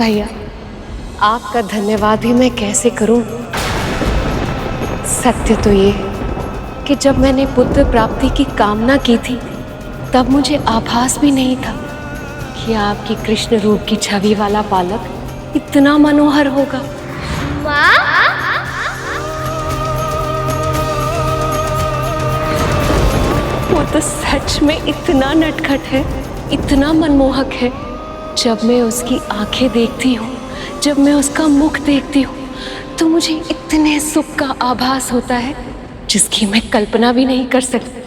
भैया, आपका धन्यवाद भी मैं कैसे करूं। सत्य तो ये कि जब मैंने पुत्र प्राप्ति की कामना की थी तब मुझे आभास भी नहीं था कि आपकी कृष्ण रूप की छवि वाला बालक इतना मनोहर होगा। वो तो सच में इतना नटखट है, इतना मनमोहक है। जब मैं उसकी आंखें देखती हूँ, जब मैं उसका मुख देखती हूँ तो मुझे इतने सुख का आभास होता है जिसकी मैं कल्पना भी नहीं कर सकती।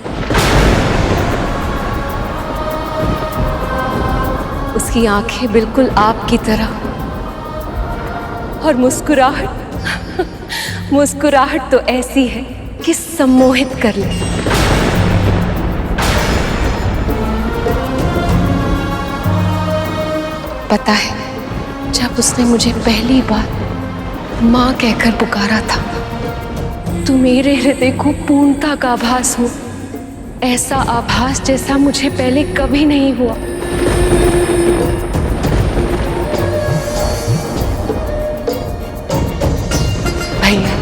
उसकी आंखें बिल्कुल आपकी तरह, और मुस्कुराहट तो ऐसी है कि सम्मोहित कर ले। पता है, जब उसने मुझे पहली बार माँ कहकर पुकारा था तो मेरे हृदय को पूर्णता का आभास हुआ, ऐसा आभास जैसा मुझे पहले कभी नहीं हुआ। भैया,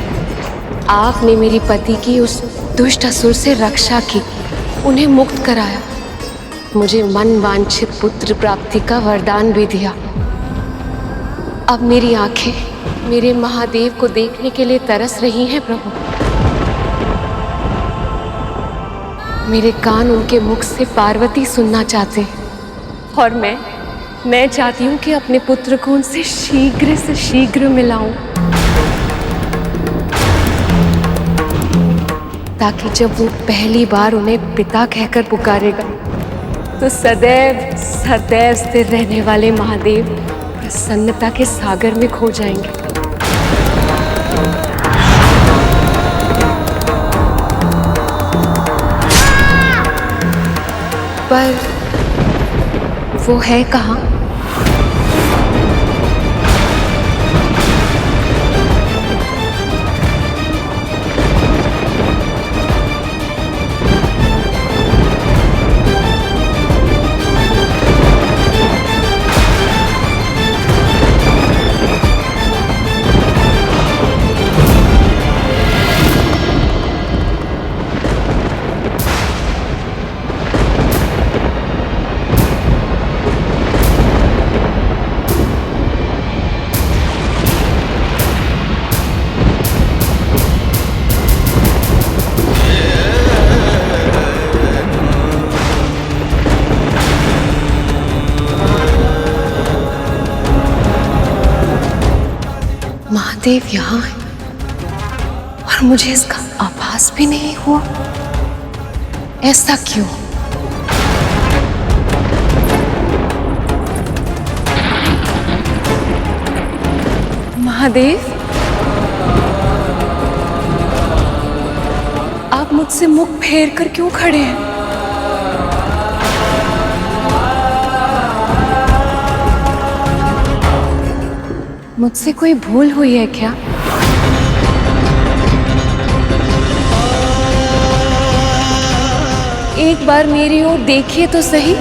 आपने मेरी पति की उस दुष्ट असुर से रक्षा की, उन्हें मुक्त कराया, मुझे मन वांछित पुत्र प्राप्ति का वरदान भी दिया। अब मेरी आंखें मेरे महादेव को देखने के लिए तरस रही हैं प्रभु। मेरे कान उनके मुख से पार्वती सुनना चाहते हैं, और मैं चाहती हूँ कि अपने पुत्र को उनसे शीघ्र से शीघ्र मिलाऊं, ताकि जब वो पहली बार उन्हें पिता कहकर पुकारेगा तो सदैव सदैव स्थिर रहने वाले महादेव प्रसन्नता के सागर में खो जाएंगे। पर वो है कहाँ? महादेव यहाँ है और मुझे इसका आभास भी नहीं हुआ। ऐसा क्यों? महादेव, आप मुझसे मुख फेर कर क्यों खड़े हैं? मुझसे कोई भूल हुई है क्या? एक बार मेरी ओर देखिए तो सही।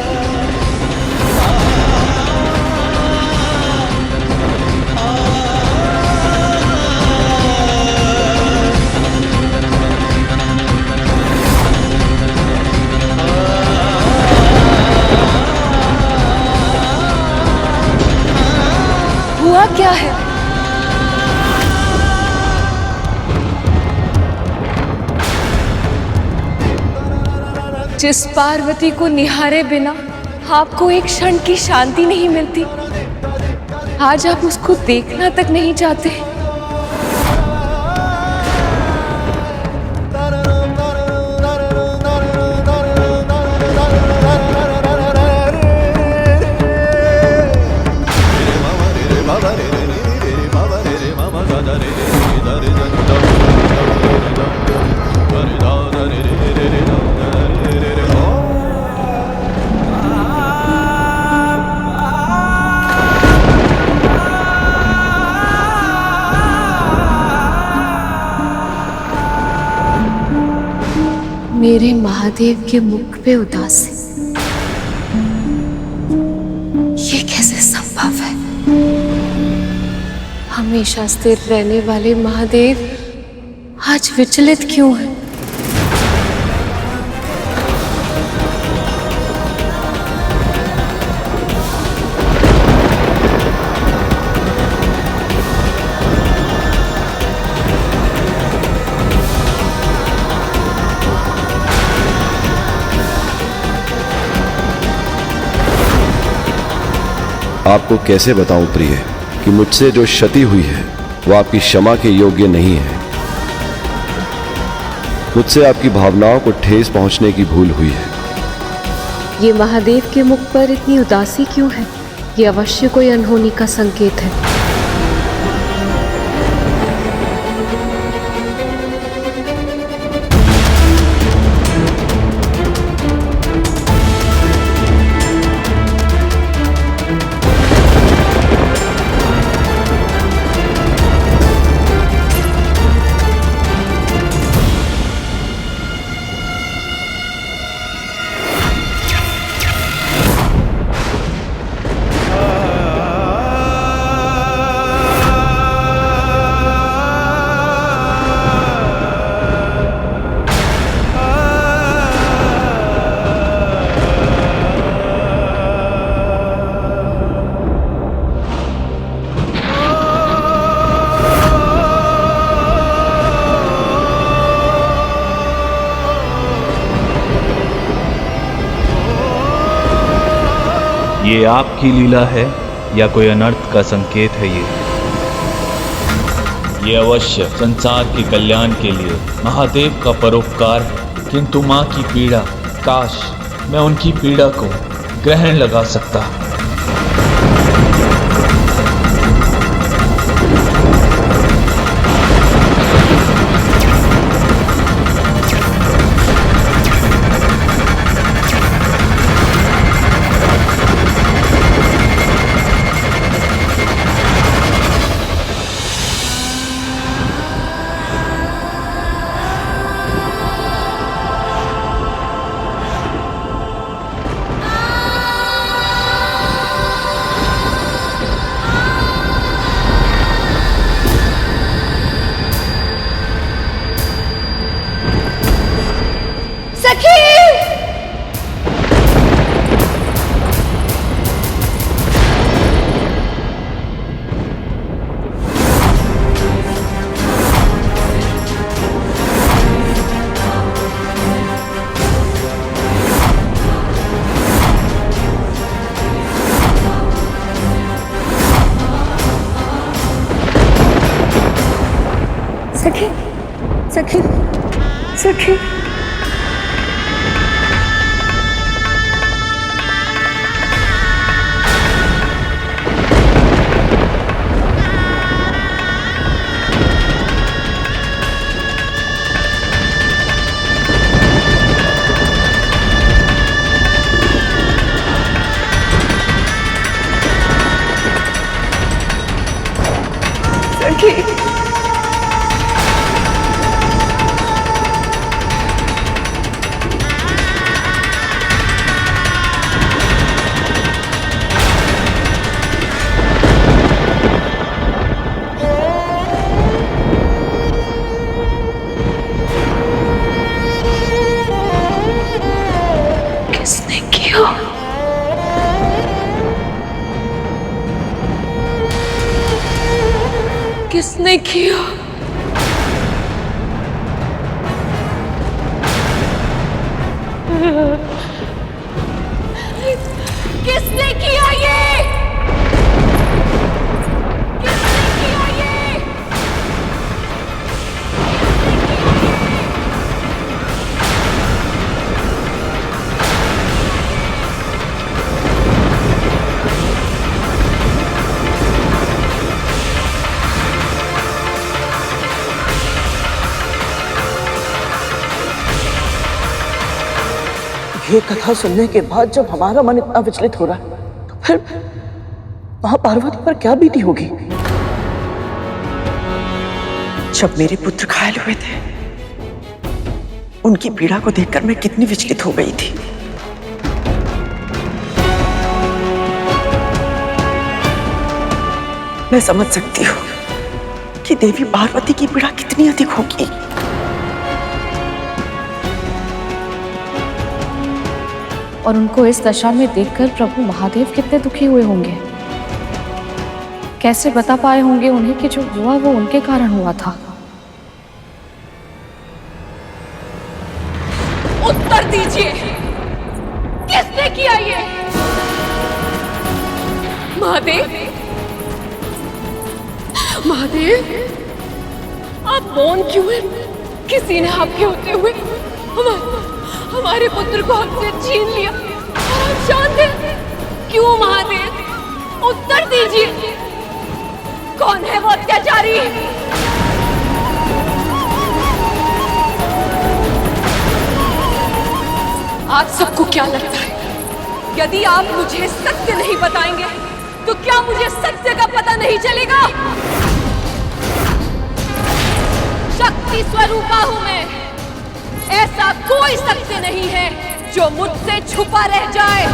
हुआ क्या है? जिस पार्वती को निहारे बिना आपको एक क्षण की शांति नहीं मिलती, आज आप उसको देखना तक नहीं चाहते। मेरे महादेव के मुख पे उदासी, ये कैसे संभव है? हमेशा स्थिर रहने वाले महादेव आज विचलित क्यों हैं? आपको कैसे बताऊं प्रिय कि मुझसे जो क्षति हुई है वो आपकी क्षमा के योग्य नहीं है। मुझसे आपकी भावनाओं को ठेस पहुंचने की भूल हुई है। ये महादेव के मुख पर इतनी उदासी क्यों है? ये अवश्य कोई अनहोनी का संकेत है। ये आपकी लीला है या कोई अनर्थ का संकेत है? ये अवश्य संसार के कल्याण के लिए महादेव का परोपकार है। किंतु माँ की पीड़ा, काश मैं उनकी पीड़ा को ग्रहण लगा सकता। सखी, सखी, सखी। सखी। किसने किया? किसने किया? किसने किया ये? किसने किया ये? ये कथा सुनने के बाद जब हमारा मन इतना विचलित हो रहा है तो फिर मां पार्वती पर क्या बीती होगी? जब मेरे पुत्र घायल हुए थे उनकी पीड़ा को देखकर मैं कितनी विचलित हो गई थी। मैं समझ सकती हूँ कि देवी पार्वती की पीड़ा कितनी अधिक होगी। और उनको इस दशा में देखकर प्रभु महादेव कितने दुखी हुए होंगे। कैसे बता पाए होंगे उन्हें कि जो हुआ वो उनके कारण हुआ था। उत्तर दीजिए, किसने किया ये? महादेव, महादेव, आप मौन क्यों हैं? किसी ने आपके होते हुए हमारे पुत्र को हमसे छीन लिया और आप शांत हैं। क्यों महादेव? उत्तर दीजिए, कौन है वो अत्याचारी? आप सबको क्या लगता है, यदि आप मुझे सत्य नहीं बताएंगे तो क्या मुझे सत्य का पता नहीं चलेगा? शक्ति स्वरूपा हूं मैं, ऐसा कोई सत्य नहीं है जो मुझसे छुपा रह जाए।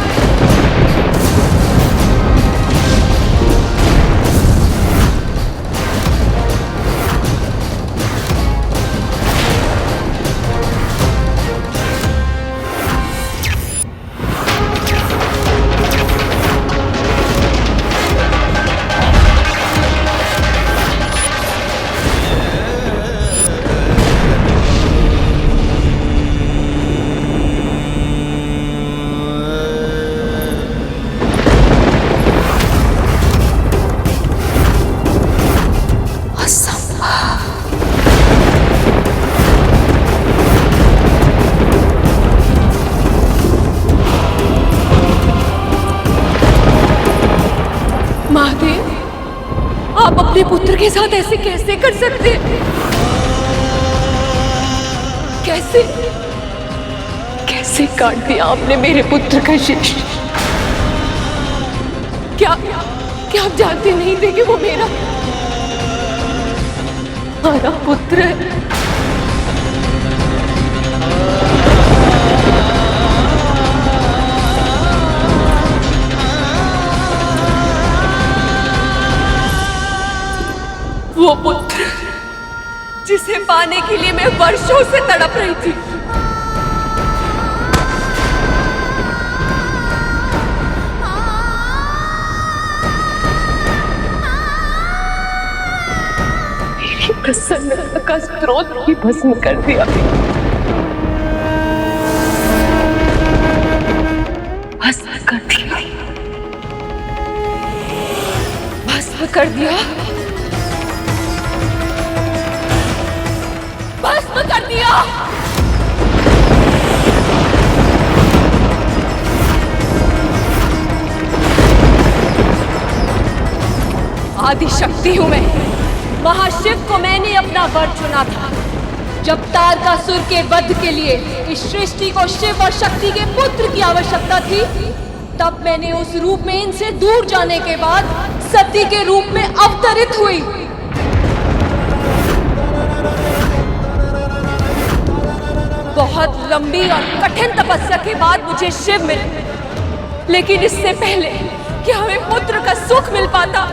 महादेव, आप अपने पुत्र के साथ ऐसे कैसे कर सकते हैं? कैसे कैसे काट दिया आपने मेरे पुत्र का शीश? क्या क्या आप जानते नहीं थे कि वो मेरा पुत्र है? वो पुत्र जिसे पाने के लिए मैं वर्षों से तड़प रही थी। मेरी प्रसन्नता का स्रोत ही भस्म कर दिया। भस्म कर दिया, भस्म कर दिया, भस्म कर दिया। आदि शक्ति हूं मैं, महाशिव को मैंने अपना वर चुना था। जब तारकासुर के वध के लिए इस सृष्टि को शिव और शक्ति के पुत्र की आवश्यकता थी, तब मैंने उस रूप में इनसे दूर जाने के बाद सती के रूप में अवतरित हुई। बहुत लंबी और कठिन तपस्या के बाद मुझे शिव मिले, लेकिन इससे पहले कि हमें पुत्र का सुख मिल पाता,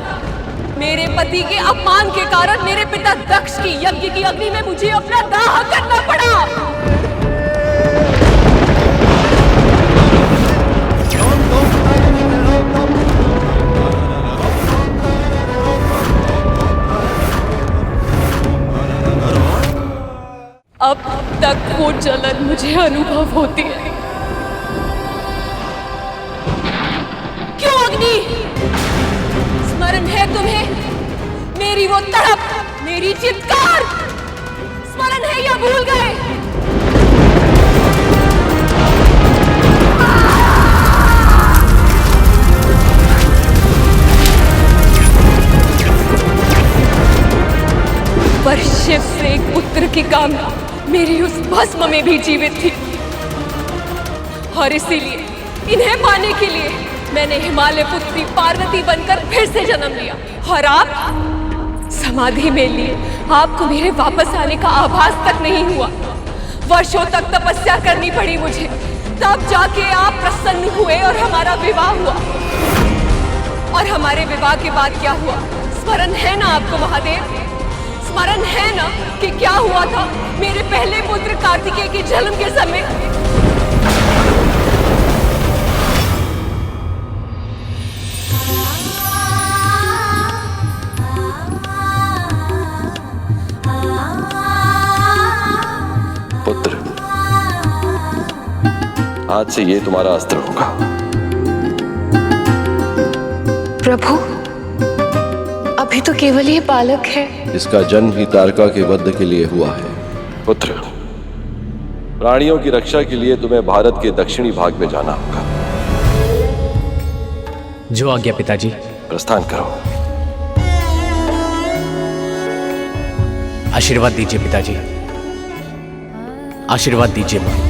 मेरे पति के अपमान के कारण मेरे पिता दक्ष की यज्ञ की अग्नि में मुझे अपना दाह करना पड़ा। अब तक वो जलन मुझे अनुभव होती है। क्यों अग्नि? स्मरण है तुम्हें मेरी वो तड़प, मेरी चित्कार? स्मरण है या भूल गए? पर शिव से एक पुत्र की कामना मेरी उस भस्म में भी जीवित थी, और इसीलिए इन्हें पाने के लिए मैंने हिमालय पुत्री पार्वती बनकर फिर से जन्म लिया। और आप समाधि में लिए आपको मेरे वापस आने का आभास तक नहीं हुआ। वर्षों तक तपस्या करनी पड़ी मुझे, तब जाके आप प्रसन्न हुए और हमारा विवाह हुआ। और हमारे विवाह के बाद क्या हुआ, स्मरण है ना आपको महादेव? स्मरण है ना कि क्या हुआ था मेरे पहले पुत्र कार्तिकेय के जन्म के समय? पुत्र, आज से ये तुम्हारा अस्त्र होगा। प्रभु, अभी तो केवल ये बालक है। इसका जन्म ही तारका के वध के लिए हुआ है। पुत्र, प्राणियों की रक्षा के लिए तुम्हें भारत के दक्षिणी भाग में जाना होगा। जो आज्ञा पिताजी। प्रस्थान करो। आशीर्वाद दीजिए पिताजी, आशीर्वाद दीजिए मां।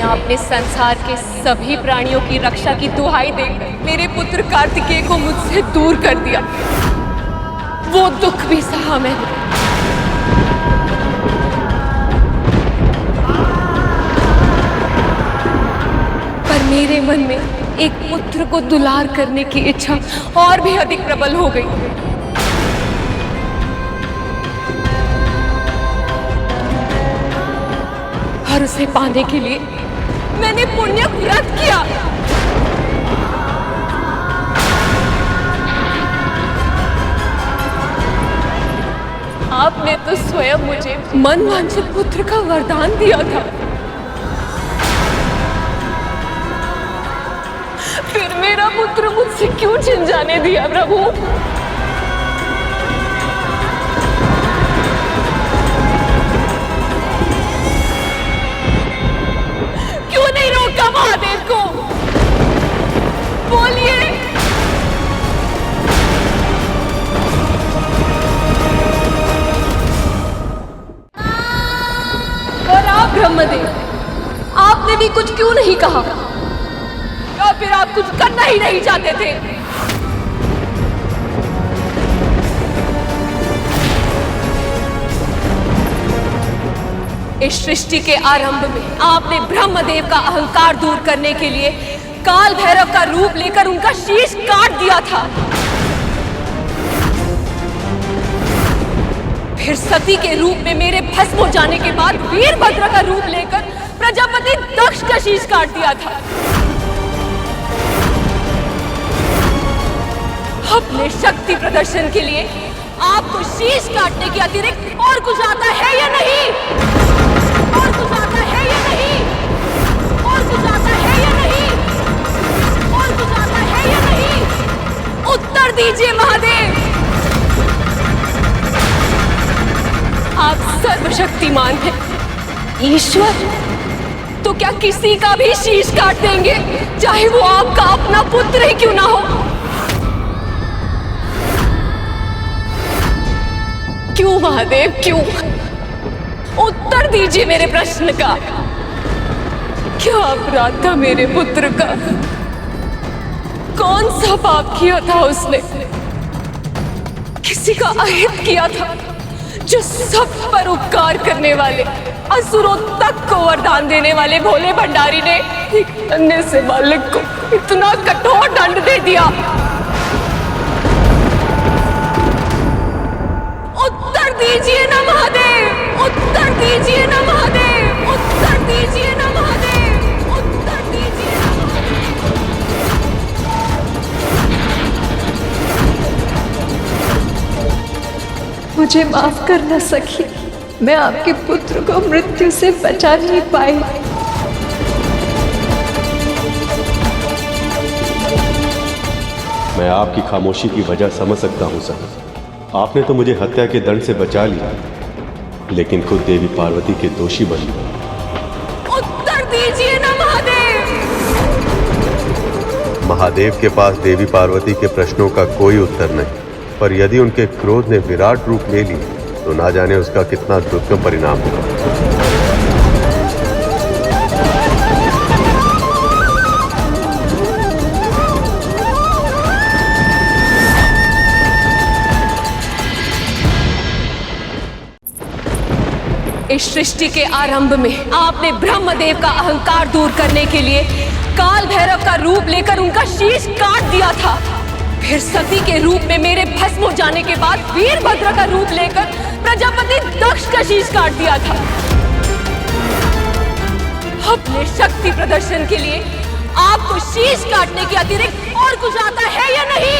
आपने संसार के सभी प्राणियों की रक्षा की दुहाई देकर मेरे पुत्र कार्तिकेय को मुझसे दूर कर दिया। वो दुख भी सहा मैंने। पर मेरे मन में एक पुत्र को दुलार करने की इच्छा और भी अधिक प्रबल हो गई। और उसे पाने के लिए मैंने पुण्य व्रत किया। आपने तो स्वयं मुझे मनवांछित पुत्र का वरदान दिया था। फिर मेरा पुत्र मुझसे क्यों छिन जाने दिया प्रभु? क्यों नहीं रोका महादेव को? बोलिए। और आप ब्रह्मदेव, आपने भी कुछ क्यों नहीं कहा? या फिर आप कुछ करना ही नहीं चाहते थे? इस सृष्टि के आरंभ में आपने ब्रह्मदेव का अहंकार दूर करने के लिए काल भैरव का रूप लेकर उनका शीश काट दिया था। फिर सती के रूप में मेरे भस्म हो जाने के बाद वीरभद्र का रूप लेकर प्रजापति दक्ष का शीश काट दिया था। अपने शक्ति प्रदर्शन के लिए आपको शीश काटने के अतिरिक्त और कुछ आता है या नहीं? और कुछ आता है या नहीं? और कुछ आता है या नहीं? और कुछ आता है या नहीं? उत्तर दीजिए महादेव। आप सर्वशक्तिमान हैं, ईश्वर। तो क्या किसी का भी शीश काट देंगे, चाहे वो आपका अपना पुत्र ही क्यों ना हो? क्यों महादेव, क्यों? उत्तर दीजिए मेरे प्रश्न का। क्या अपराध था मेरे पुत्र का? कौन सा पाप किया था उसने? किसी का अहित किया था जो सब पर उपकार करने वाले असुरों तक को वरदान देने वाले भोले भंडारी ने एक अन्य से बालक को इतना कठोर दंड दे दिया? उत्तर दीजिए ना महादेव, उत्तर दीजिए ना महादेव, उत्तर दीजिए ना महादेव, उत्तर दीजिए ना महादेव। मुझे माफ करना सखी, मैं आपके पुत्र को मृत्यु से बचा नहीं पाई। मैं आपकी खामोशी की वजह समझ सकता हूँ सर। आपने तो मुझे हत्या के दंड से बचा लिया, लेकिन खुद देवी पार्वती के दोषी बन गए। उत्तर दीजिए ना महादेव। महादेव के पास देवी पार्वती के प्रश्नों का कोई उत्तर नहीं, पर यदि उनके क्रोध ने विराट रूप ले लिया तो ना जाने उसका कितना दुर्गम परिणाम होगा। इस सृष्टि के आरंभ में आपने ब्रह्मदेव का अहंकार दूर करने के लिए काल भैरव का रूप लेकर उनका शीश काट दिया था। फिर सती के रूप में मेरे भस्म हो जाने के बाद वीरभद्र का रूप लेकर प्रजापति दक्ष का शीश काट दिया था। अपने शक्ति प्रदर्शन के लिए आपको शीश काटने के अतिरिक्त और कुछ आता है या नहीं?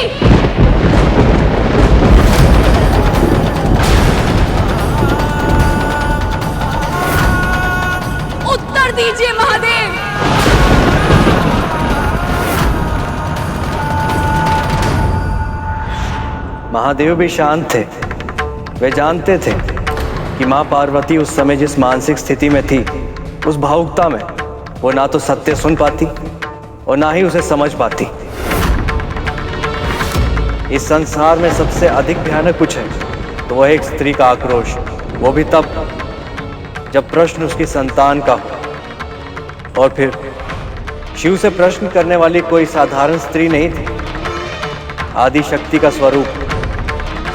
उत्तर दीजिए महादेव। महादेव भी शांत थे। वे जानते थे कि मां पार्वती उस समय जिस मानसिक स्थिति में थी, उस भावुकता में वो ना तो सत्य सुन पाती और ना ही उसे समझ पाती। इस संसार में सबसे अधिक भयानक कुछ है तो वह एक स्त्री का आक्रोश, वो भी तब जब प्रश्न उसकी संतान का हो। और फिर शिव से प्रश्न करने वाली कोई साधारण स्त्री नहीं थी। आदि शक्ति का स्वरूप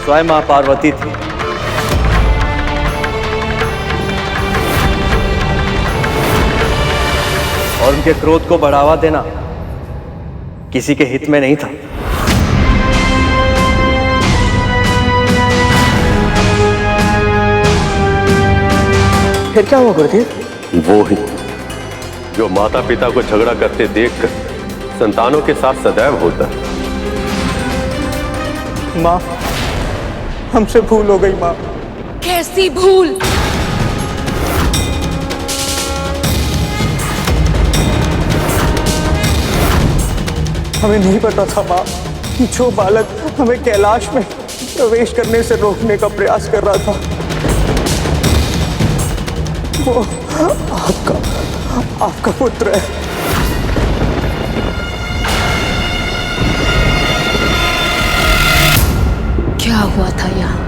स्वयं मां पार्वती थी। और उनके क्रोध को बढ़ावा देना किसी के हित में नहीं था। फिर क्या हुआ गुरुदेव? वो ही जो माता पिता को झगड़ा करते देखकर संतानों के साथ सदैव होता है। माँ, हमसे भूल हो गई माँ। कैसी भूल? हमें नहीं पता था माँ कि जो बालक हमें कैलाश में प्रवेश करने से रोकने का प्रयास कर रहा था वो आपका पुत्र है। क्या हुआ था यहाँ?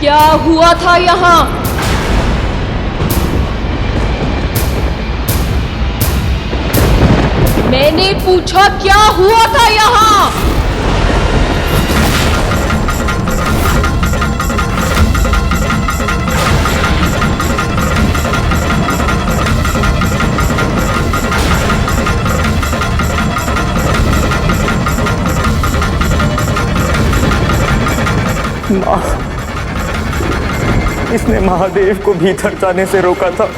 क्या हुआ था यहाँ? मैंने पूछा क्या हुआ था यहाँ? माँ, इसने महादेव को भीतर जाने से रोका था।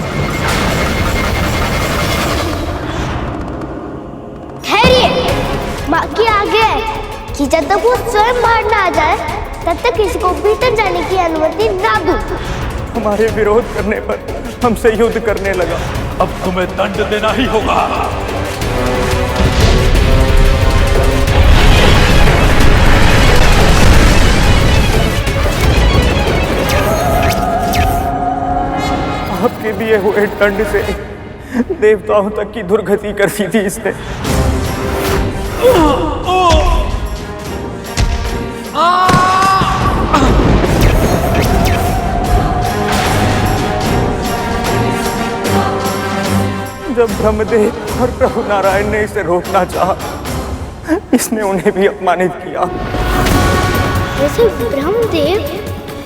बाकी आगे है कि जब तक वो स्वयं बाहर ना आ जाए तब तक किसी को भीतर जाने की अनुमति ना दूं। हमारे विरोध करने पर हमसे युद्ध करने लगा। अब तुम्हें दंड देना ही होगा। आपके दिए हुए दंड से देवताओं तक की दुर्गति कर दी थी इसने। जब ब्रह्मदेव और प्रभु नारायण ने इसे रोकना चाहा, इसने उन्हें भी अपमानित किया। वैसे ब्रह्मदेव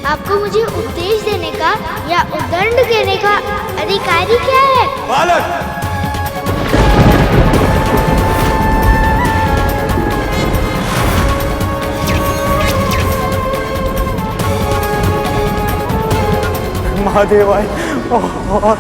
आपको मुझे उपदेश देने का या दंड देने का अधिकारी क्या है? बालक, महादेव आए और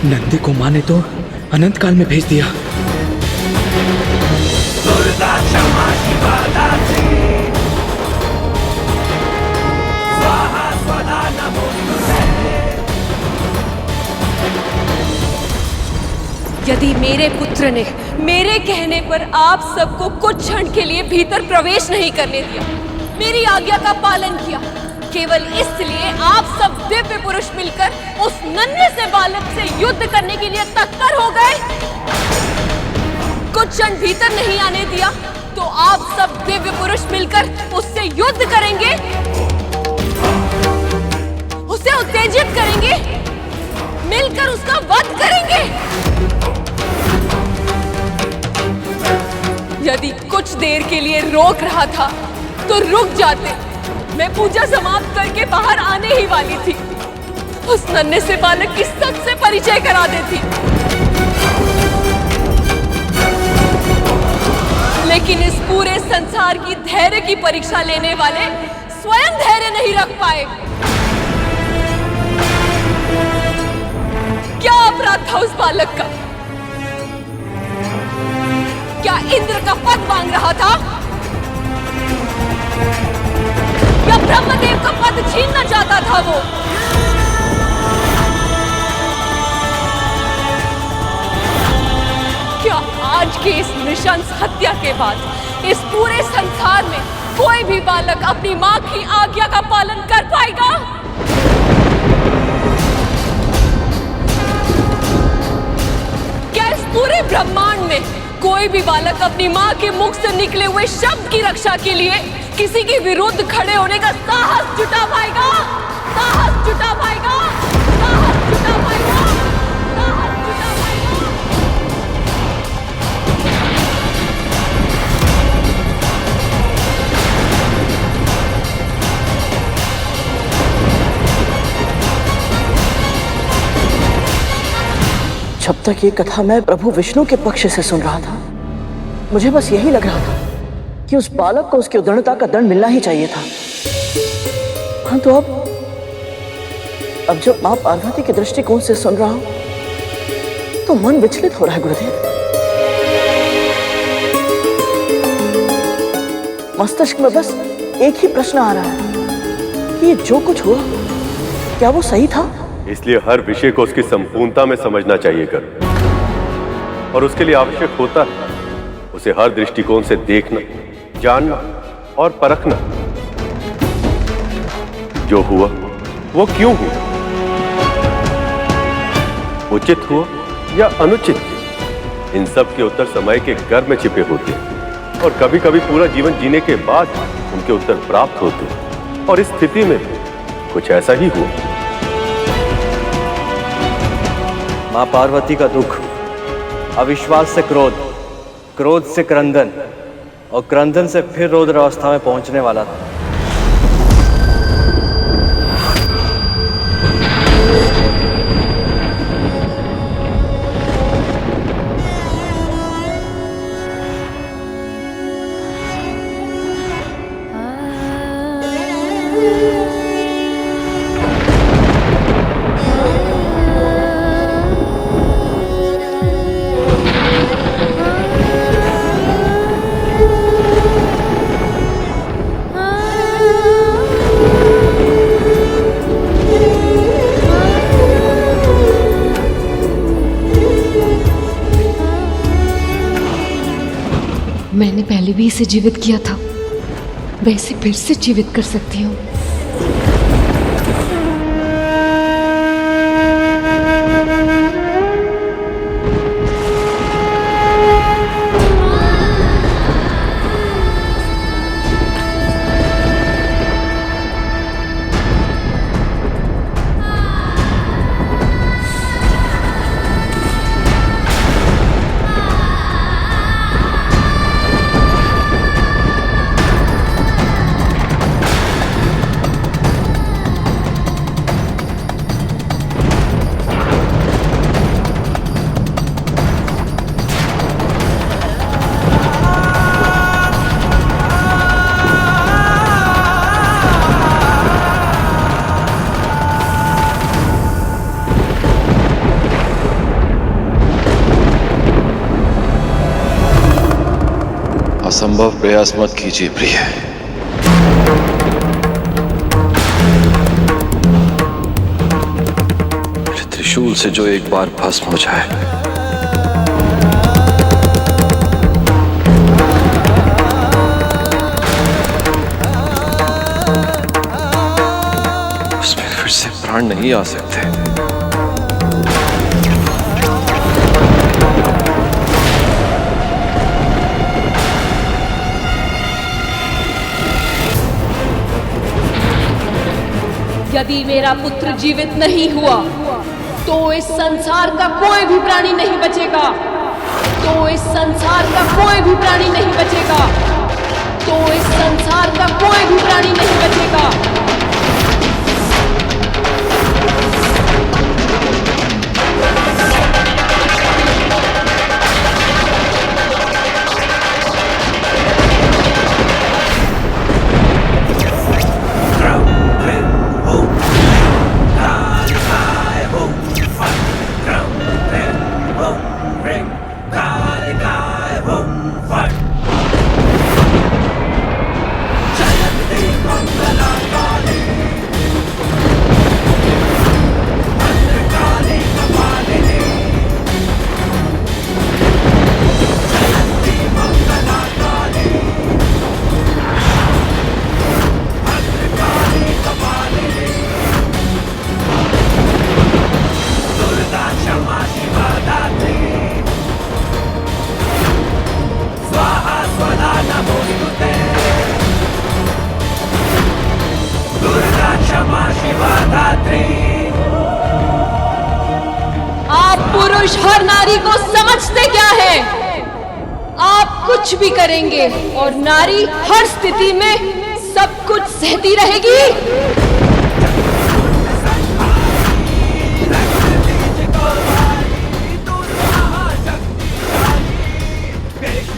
नंदी को माँ ने तो अनंत काल में भेज दिया। यदि मेरे पुत्र ने मेरे कहने पर आप सबको कुछ क्षण के लिए भीतर प्रवेश नहीं करने दिया, मेरी आज्ञा का पालन किया, केवल इसलिए आप सब दिव्य पुरुष मिलकर उस नन्हे से बालक से युद्ध करने के लिए तत्पर हो गए। कुछ क्षण भीतर नहीं आने दिया तो आप सब दिव्य पुरुष मिलकर उससे युद्ध करेंगे, उसे उत्तेजित करेंगे, मिलकर उसका वध करेंगे। यदि कुछ देर के लिए रोक रहा था तो रुक जाते, मैं पूजा समाप्त करके बाहर आने ही वाली थी, उस नन्हे से बालक की सबसे परिचय करा देती। लेकिन इस पूरे संसार की धैर्य की परीक्षा लेने वाले स्वयं धैर्य नहीं रख पाए। क्या अपराध था उस बालक का? क्या इंद्र का पद मांग रहा था या ब्रह्मदेव का पद छीनना चाहता था वो? क्या आज के इस नृशंस हत्या के बाद इस पूरे संसार में कोई भी बालक अपनी मां की आज्ञा का पालन कर पाएगा? क्या इस पूरे ब्रह्मांड में कोई भी बालक अपनी मां के मुख से निकले हुए शब्द की रक्षा के लिए किसी के विरुद्ध खड़े होने का साहस जुटा पाएगा? साहस जुटा पाएगा? साहस जुटा पाएगा? साहस जुटा पाएगा? जब तक ये कथा मैं प्रभु विष्णु के पक्ष से सुन रहा था, मुझे बस यही लग रहा था कि उस बालक को उसकी उद्दंडता का दंड मिलना ही चाहिए था। हाँ, तो अब जब मां पार्वती के दृष्टिकोण से सुन रहा हूं तो मन विचलित हो रहा है गुरुदेव। मस्तिष्क में बस एक ही प्रश्न आ रहा है कि ये जो कुछ हुआ क्या वो सही था? इसलिए हर विषय को उसकी संपूर्णता में समझना चाहिए कर, और उसके लिए आवश्यक होता है उसे हर दृष्टिकोण से देखना, जानना और परखना। जो हुआ वो क्यों हुआ, उचित हुआ या अनुचित, इन सब के उत्तर समय के गर्भ में छिपे होते हैं और कभी कभी पूरा जीवन जीने के बाद उनके उत्तर प्राप्त होते हैं। और इस स्थिति में कुछ ऐसा ही हुआ। मां पार्वती का दुख अविश्वास से क्रोध, क्रोध से क्रंदन और क्रंदन से फिर रौद्र अवस्था में पहुंचने वाला था। मैंने पहले भी इसे जीवित किया था, वैसे फिर से जीवित कर सकती हूँ। असंभव प्रयास मत कीजिए प्रिय। मेरे त्रिशूल से जो एक बार भस्म हो जाए, उसमें फिर से प्राण नहीं आ सकते। यदि मेरा पुत्र जीवित नहीं हुआ तो इस संसार का कोई भी प्राणी नहीं बचेगा। तो इस संसार का कोई भी प्राणी नहीं बचेगा। तो इस संसार का कोई भी प्राणी नहीं बचेगा। आप पुरुष हर नारी को समझते क्या है? आप कुछ भी करेंगे और नारी हर स्थिति में सब कुछ सहती रहेगी।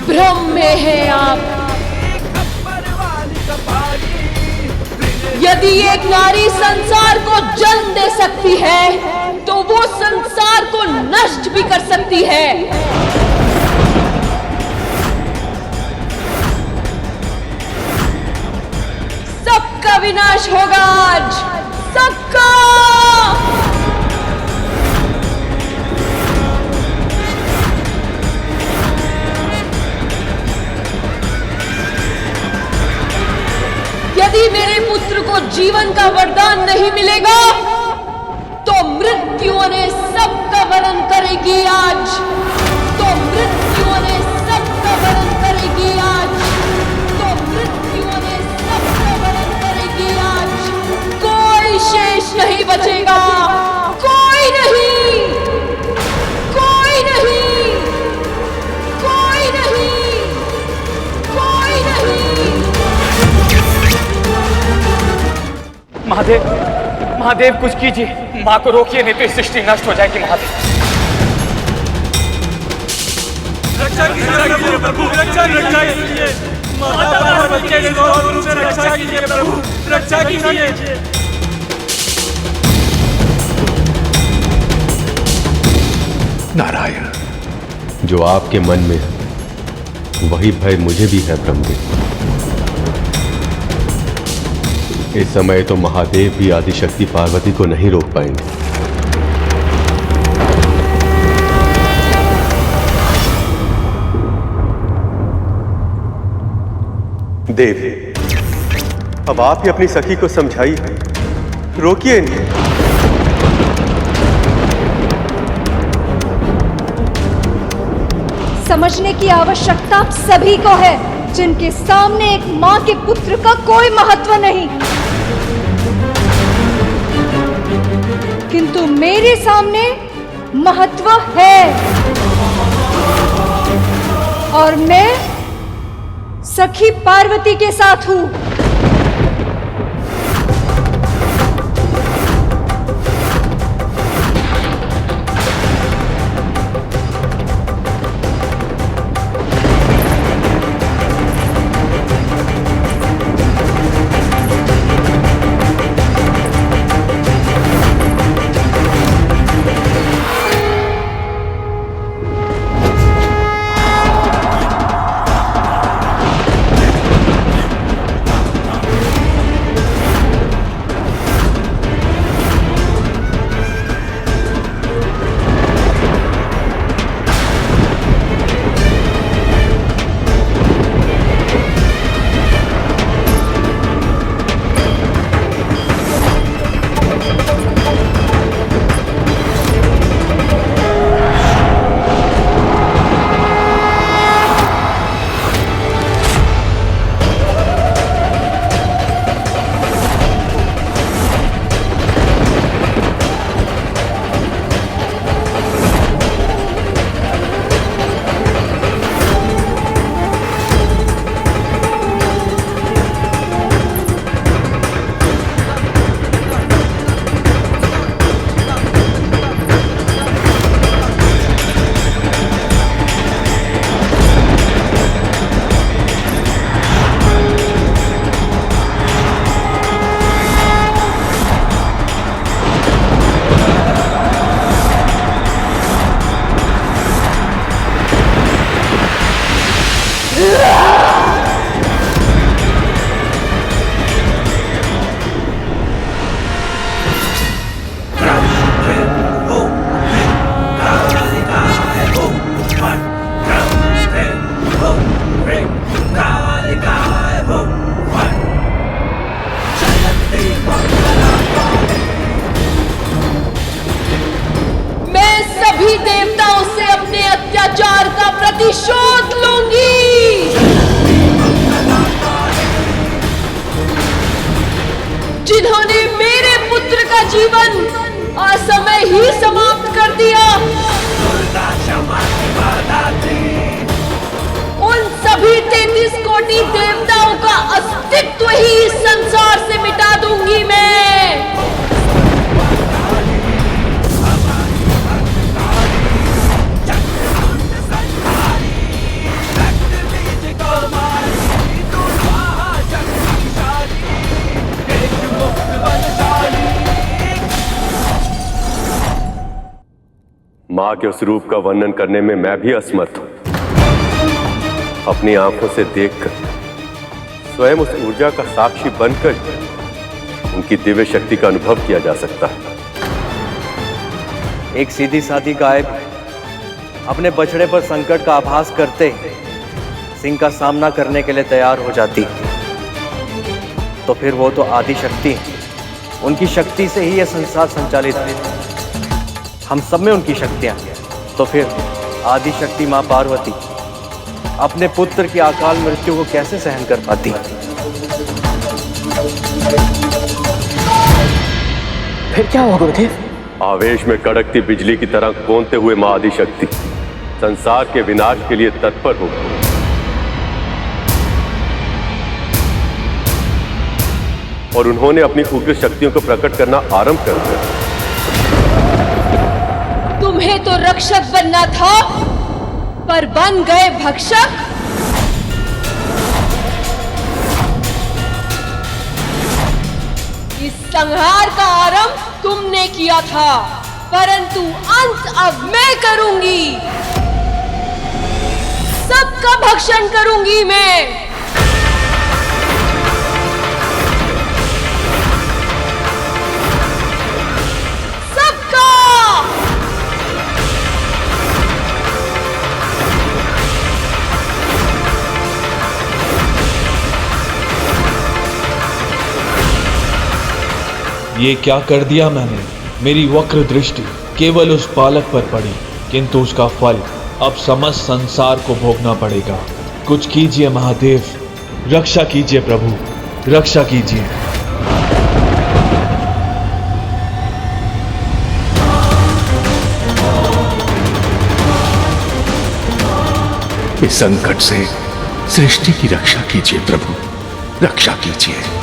भ्रम में है आप। यदि एक नारी संसार को जन्म दे सकती है तो वो संसार को नष्ट भी कर सकती है। सबका विनाश होगा आज, सबका। यदि मेरे पुत्र को जीवन का वरदान नहीं मिलेगा तो मृत्यु ने सबका वरण करेगी आज। तो मृत्यु ने सबका वरण करेगी आज। तो मृत्यु ने सबका वरण करेगी आज। कोई शेष नहीं बचेगा। कोई नहीं, कोई नहीं, कोई नहीं, कोई नहीं। महादेव, महादेव कुछ कीजिए। माँ को रोकिए, नहीं तो इस सृष्टि नष्ट हो जाएगी। महादेव रक्षा कीजिए प्रभु, रक्षा कीजिए। माता पार्वती के स्वरूप से रक्षा कीजिए प्रभु, रक्षा कीजिए। नारायण, जो आपके मन में है वही भय मुझे भी है ब्रह्मदेव। इस समय तो महादेव भी आदिशक्ति पार्वती को नहीं रोक पाएंगे। देवी, अब आप ही अपनी सखी को समझाइए, रोकिए इन्हें। समझने की आवश्यकता सभी को है जिनके सामने एक माँ के पुत्र का कोई महत्व नहीं, किंतु मेरे सामने महत्व है। और मैं सखी पार्वती के साथ हूं। जिन्होंने मेरे पुत्र का जीवन असमय ही समाप्त कर दिया। उन सभी 33 कोटि देवताओं का अस्तित्व ही इस संसार से मिटा दूंगी मैं। मां के उस रूप का वर्णन करने में मैं भी असमर्थ हूं। अपनी आंखों से देखकर, स्वयं उस ऊर्जा का साक्षी बनकर उनकी दिव्य शक्ति का अनुभव किया जा सकता है। एक सीधी सादी गाय अपने बछड़े पर संकट का आभास करते सिंह का सामना करने के लिए तैयार हो जाती, तो फिर वो तो आदि शक्ति, उनकी शक्ति से ही यह संसार संचालित है। हम सब में उनकी शक्तियां हैं, तो फिर आदि शक्ति मां पार्वती अपने पुत्र की अकाल मृत्यु को कैसे सहन कर पाती? फिर क्या हुआ गुरुदेव? आवेश में कड़कती बिजली की तरह कौंधते हुए मां आदि शक्ति संसार के विनाश के लिए तत्पर हो गई। और उन्होंने अपनी उग्र शक्तियों को प्रकट करना आरंभ कर दिया। तुम्हें तो रक्षक बनना था, पर बन गए भक्षक। इस संहार का आरंभ तुमने किया था, परंतु अंत अब मैं करूंगी। सबका भक्षण करूंगी मैं। ये क्या कर दिया मैंने? मेरी वक्र दृष्टि केवल उस बालक पर पड़ी, किंतु उसका फल अब समस्त संसार को भोगना पड़ेगा। कुछ कीजिए महादेव, रक्षा कीजिए प्रभु, रक्षा कीजिए। इस संकट से सृष्टि की रक्षा कीजिए प्रभु, रक्षा कीजिए।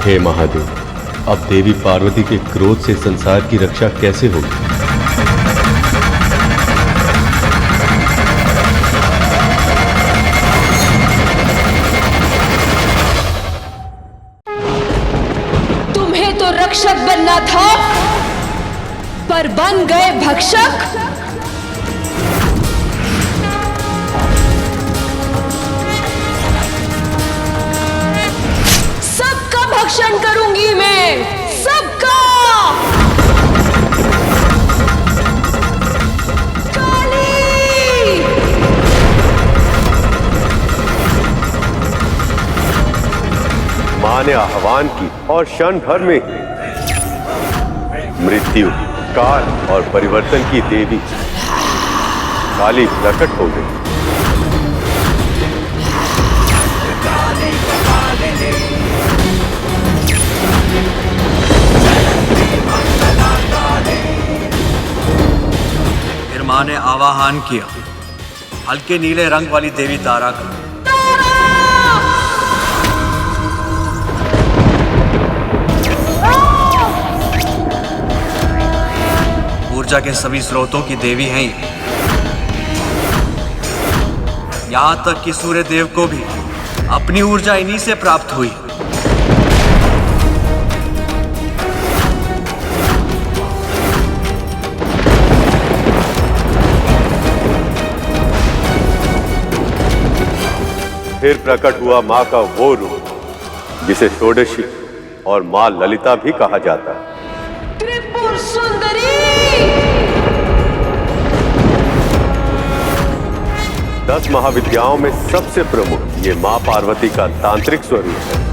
हे महादेव, अब देवी पार्वती के क्रोध से संसार की रक्षा कैसे होगी? तुम्हें तो रक्षक बनना था, पर बन गए भक्षक। भक्षण करूंगी मैं सबका। काली! मां ने आह्वान की और क्षण भर में मृत्यु, काल और परिवर्तन की देवी काली प्रकट हो गई। मां ने आवाहन किया हल्के नीले रंग वाली देवी तारा का। ऊर्जा के सभी स्रोतों की देवी हैं ये। यहां तक कि सूर्य देव को भी अपनी ऊर्जा इन्हीं से प्राप्त हुई। फिर प्रकट हुआ मां का वो रूप जिसे षोडशी और मां ललिता भी कहा जाता है। त्रिपुर सुंदरी! 10 महाविद्याओं में सबसे प्रमुख ये मां पार्वती का तांत्रिक स्वरूप है।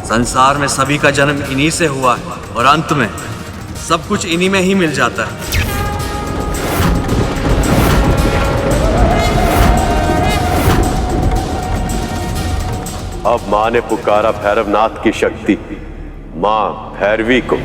संसार में सभी का जन्म इन्हीं से हुआ है और अंत में सब कुछ इन्हीं में ही मिल जाता है। अब मां ने पुकारा भैरवनाथ की शक्ति, मां भैरवी को।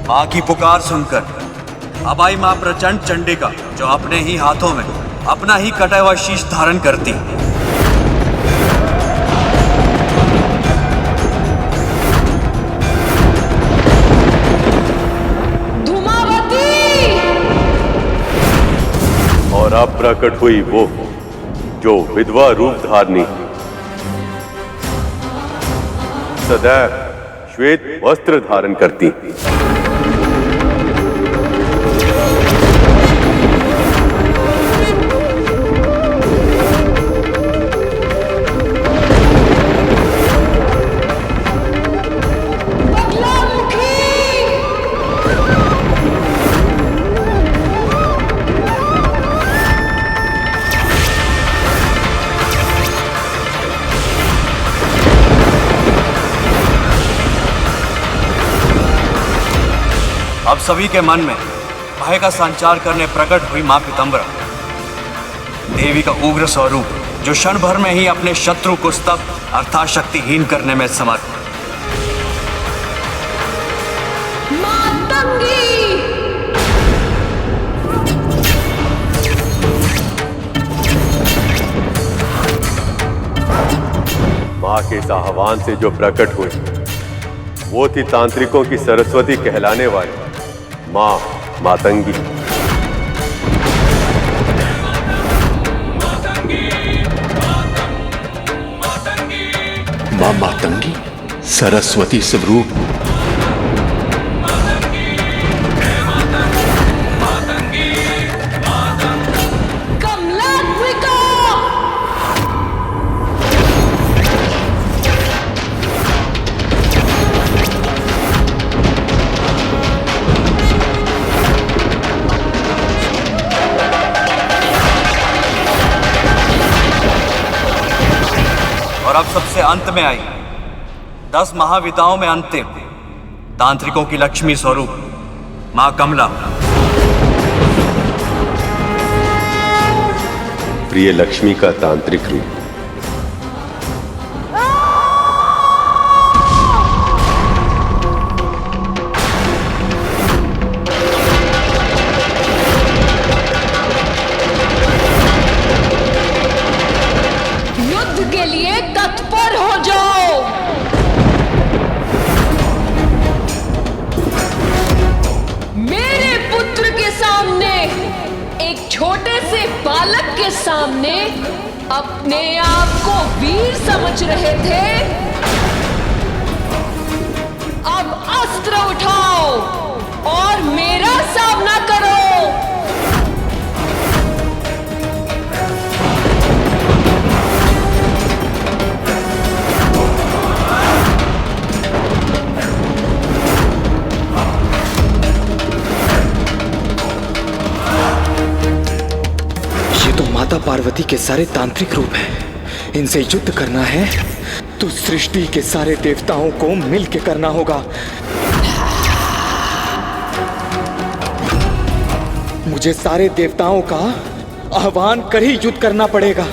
मां की पुकार सुनकर अब आई मां प्रचंड चंडिका, जो अपने ही हाथों में अपना ही कटा हुआ शीश धारण करती। धूमावती! और अब प्रकट हुई वो जो विधवा रूप धारनी, सदैव श्वेत वस्त्र धारण करती। अब सभी के मन में भय का संचार करने प्रकट हुई मां पीतांबरा, देवी का उग्र स्वरूप, जो क्षण भर में ही अपने शत्रु को स्तब्ध अर्थात शक्तिहीन करने में समर्थ। मां के इस आह्वान से जो प्रकट हुई वो थी तांत्रिकों की सरस्वती कहलाने वाली मां मातंगी। मां मातंगी सरस्वती स्वरूप। और अब सबसे अंत में आई 10 महाविद्याओं में अंतिम तांत्रिकों की लक्ष्मी स्वरूप मां कमला। प्रिय लक्ष्मी का तांत्रिक रूप। सामने अपने आप को वीर समझ रहे थे, अब अस्त्र उठाओ और मेरा सामना करो। माता पार्वती के सारे तांत्रिक रूप हैं। इनसे युद्ध करना है तो सृष्टि के सारे देवताओं को मिलकर करना होगा। मुझे सारे देवताओं का आह्वान कर ही युद्ध करना पड़ेगा।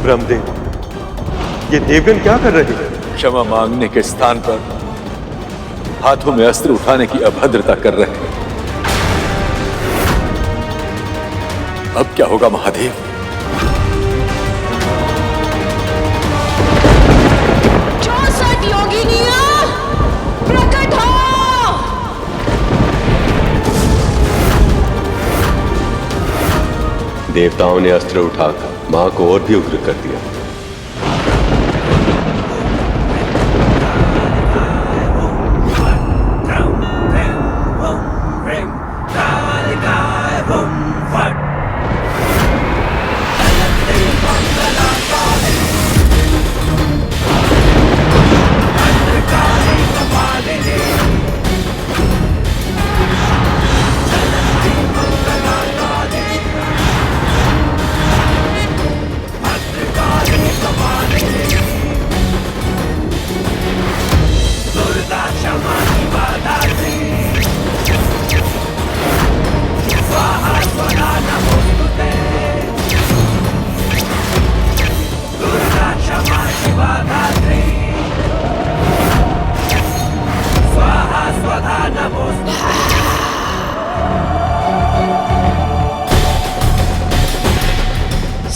ब्रह्मदेव, ये देवगण क्या कर रहे हैं? क्षमा मांगने के स्थान पर हाथों में अस्त्र उठाने की अभद्रता कर रहे हैं। अब क्या होगा महादेव? प्रकट हो! देवताओं ने अस्त्र उठाकर मां को और भी उग्र कर दिया।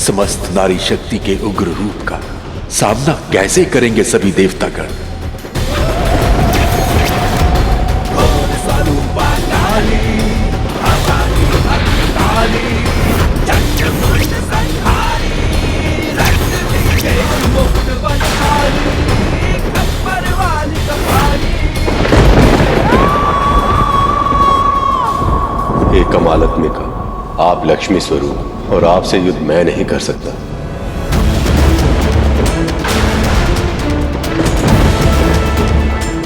समस्त नारी शक्ति के उग्र रूप का सामना कैसे करेंगे सभी देवतागण? हे कमालात्मिका, आप लक्ष्मी स्वरूप और आपसे युद्ध मैं नहीं कर सकता।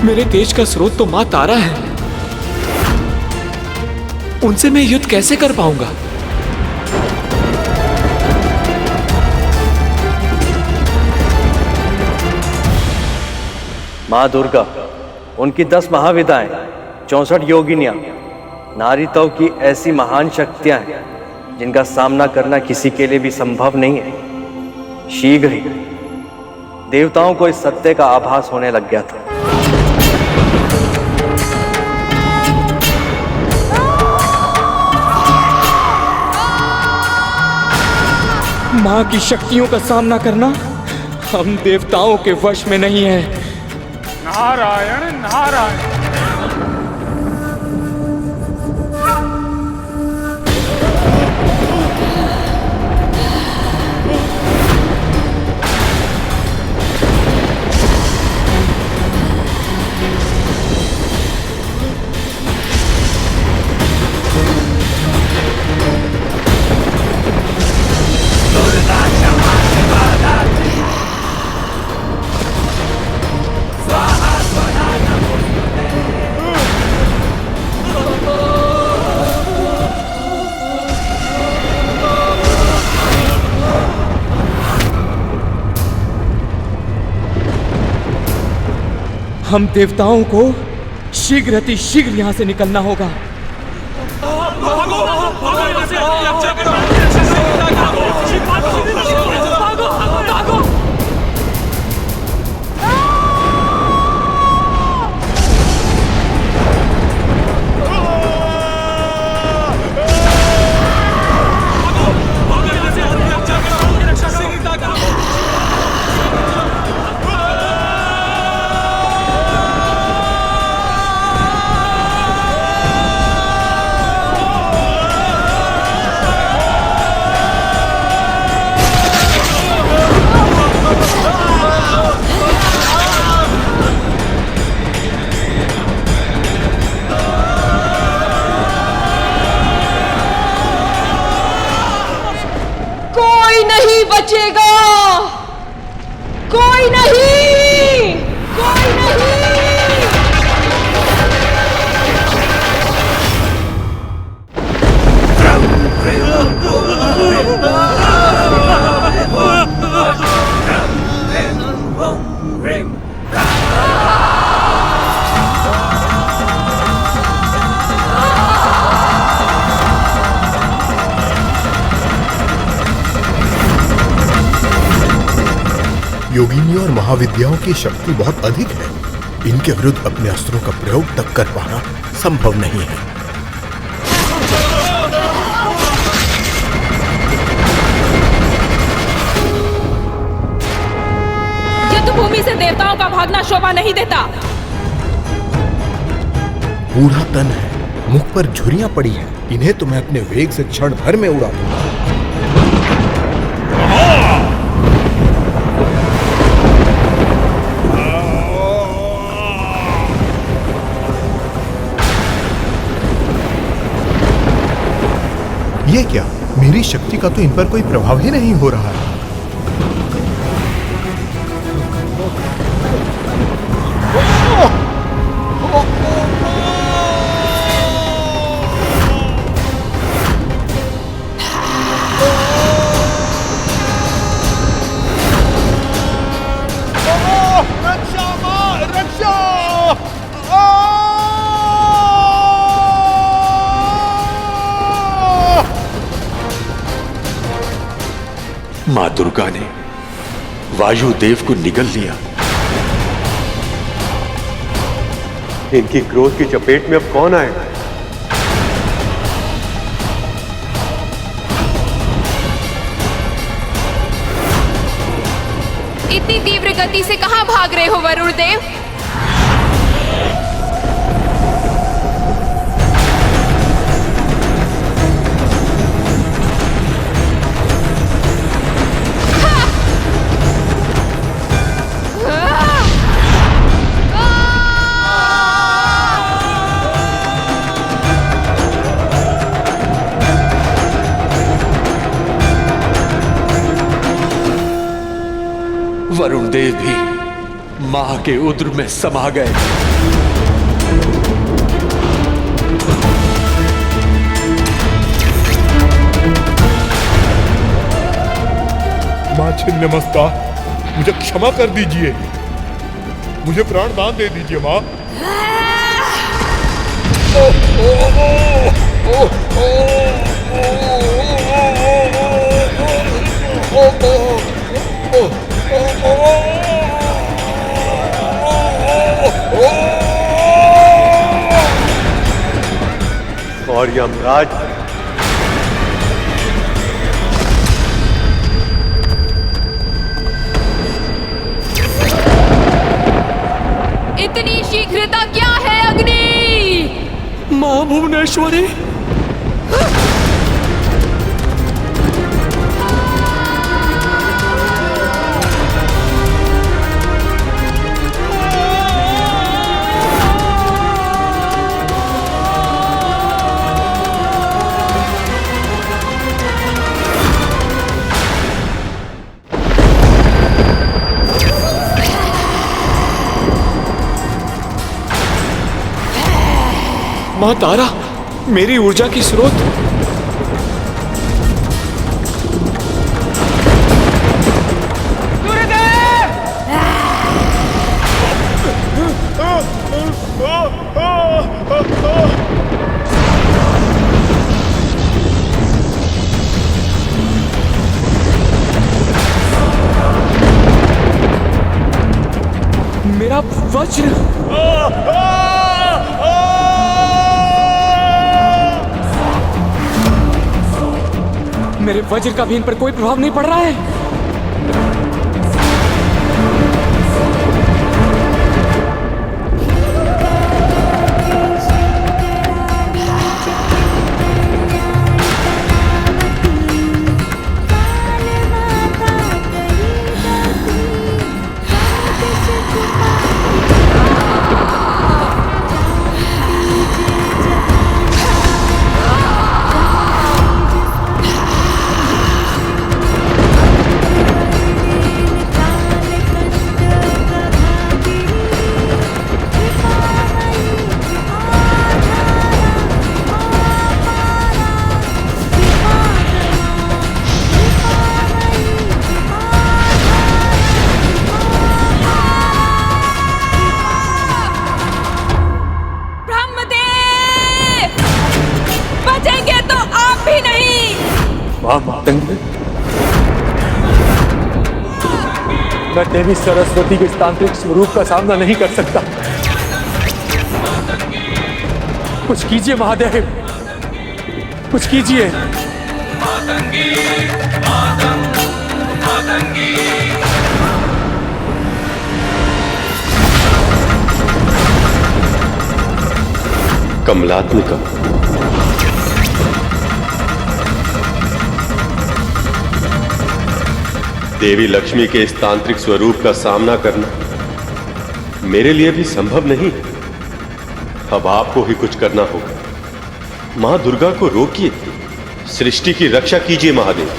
मेरे तेज का स्रोत तो मां तारा है, उनसे मैं युद्ध कैसे कर पाऊंगा? माँ दुर्गा, उनकी 10 महाविदाएं, 64 योगिनियां, नारीत्व की ऐसी महान शक्तियां हैं जिनका सामना करना किसी के लिए भी संभव नहीं है। शीघ्र ही देवताओं को इस सत्य का आभास होने लग गया था। मां की शक्तियों का सामना करना हम देवताओं के वश में नहीं है। नारायण नारायण। हम देवताओं को शीघ्र अति शीघ्र यहां से निकलना होगा। योगिनी और महाविद्याओं की शक्ति बहुत अधिक है। इनके विरुद्ध अपने अस्त्रों का प्रयोग तक कर पाना संभव नहीं है। युद्ध भूमि से देवताओं का भागना शोभा नहीं देता। बूढ़ा तन है, मुख पर झुर्रियां पड़ी हैं। इन्हें तो मैं अपने वेग से क्षण भर में उड़ा दूंगा। ये क्या? मेरी शक्ति का तो इन पर कोई प्रभाव ही नहीं हो रहा है। मां दुर्गा ने वायुदेव को निगल लिया। इनकी क्रोध की चपेट में अब कौन आएगा? इतनी तीव्र गति से कहां भाग रहे हो वरुण देव? वरुण देव भी मां के उदर में समा गए। मां छिन्नमस्ता, मुझे क्षमा कर दीजिए। मुझे प्राण दान दे दीजिए मां। और यमराज इतनी शीघ्रता क्या है अग्नि? मां भुवनेश्वरी, मां तारा, मेरी ऊर्जा की स्रोत। मेरा वज्र। मेरे वज्र का भी इन पर कोई प्रभाव नहीं पड़ रहा है। मैं देवी सरस्वती के इस तांत्रिक स्वरूप का सामना नहीं कर सकता। कुछ कीजिए महादेव, कुछ कीजिए। कमलात्मिका, देवी लक्ष्मी के इस तांत्रिक स्वरूप का सामना करना मेरे लिए भी संभव नहीं। अब आपको ही कुछ करना होगा। मां दुर्गा को रोकिए, सृष्टि की रक्षा कीजिए महादेव।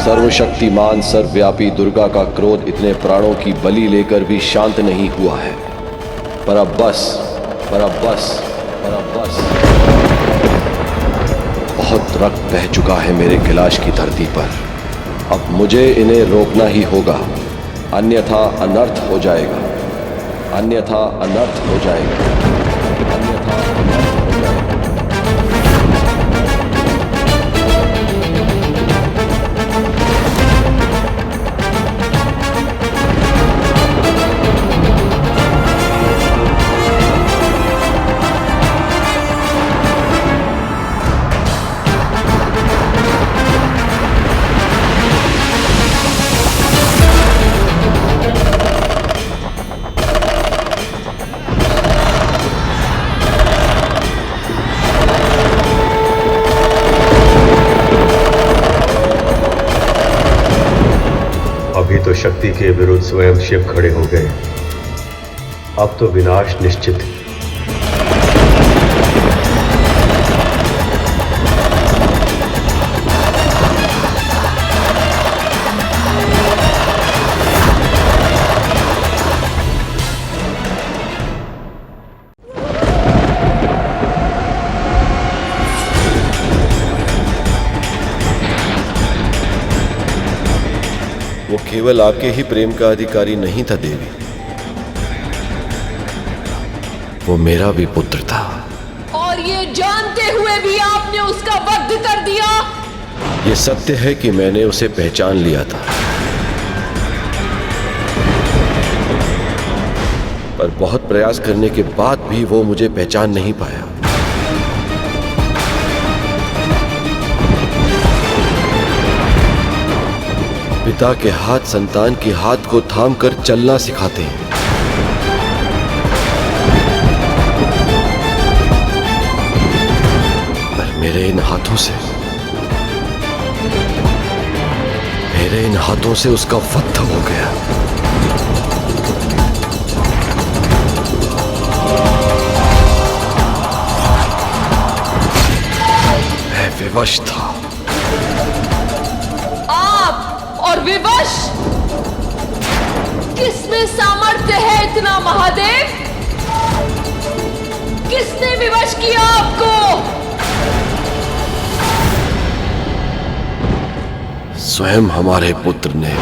सर्वशक्तिमान सर्वव्यापी दुर्गा का क्रोध इतने प्राणों की बलि लेकर भी शांत नहीं हुआ है। पर अब बस, बहुत रक्त बह चुका है मेरे कैलाश की धरती पर। अब मुझे इन्हें रोकना ही होगा, अन्यथा अनर्थ हो जाएगा, अन्यथा अनर्थ हो जाएगा, अन्यथा अनर्थ हो जाएगा। अभी तो शक्ति के विरुद्ध स्वयं शिव खड़े हो गए, अब तो विनाश निश्चित है। वो केवल आपके ही प्रेम का अधिकारी नहीं था देवी, वो मेरा भी पुत्र था। और ये जानते हुए भी आपने उसका वध कर दिया। ये सत्य है कि मैंने उसे पहचान लिया था, पर बहुत प्रयास करने के बाद भी वो मुझे पहचान नहीं पाया। पिता के हाथ संतान के हाथ को थामकर चलना सिखाते हैं। पर मेरे इन हाथों से उसका वध हो गया। मैं विवश था। और विवश? किसमें सामर्थ्य है इतना महादेव? किसने विवश किया आपको? स्वयं हमारे पुत्र ने।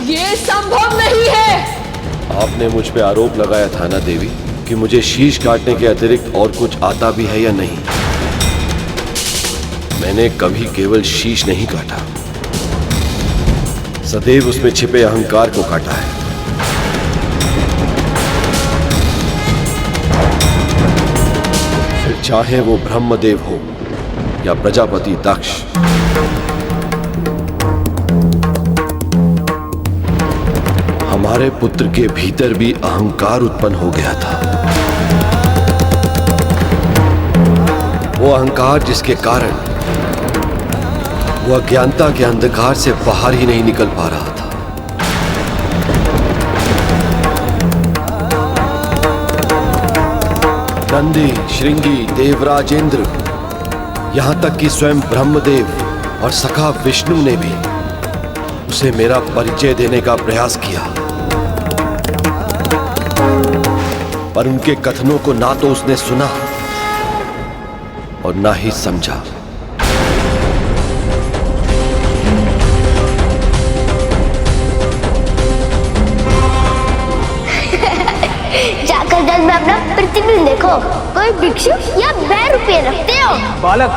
ये संभव नहीं है। आपने मुझ पे आरोप लगाया था ना देवी कि मुझे शीश काटने के अतिरिक्त और कुछ आता भी है या नहीं। मैंने कभी केवल शीश नहीं काटा, सदैव उसमें छिपे अहंकार को काटा है। फिर चाहे वो ब्रह्मदेव हो या प्रजापति दक्ष, हमारे पुत्र के भीतर भी अहंकार उत्पन्न हो गया था। वो अहंकार जिसके कारण वो अज्ञानता के अंधकार से बाहर ही नहीं निकल पा रहा था। नंदी, श्रृंगी, देवराज इंद्र, यहां तक कि स्वयं ब्रह्मदेव और सखा विष्णु ने भी उसे मेरा परिचय देने का प्रयास किया, पर उनके कथनों को ना तो उसने सुना और ना ही समझा। जाकर जल में अपना प्रतिबिंब देखो, कोई भिक्षु या रुपये रखते हो? बालक,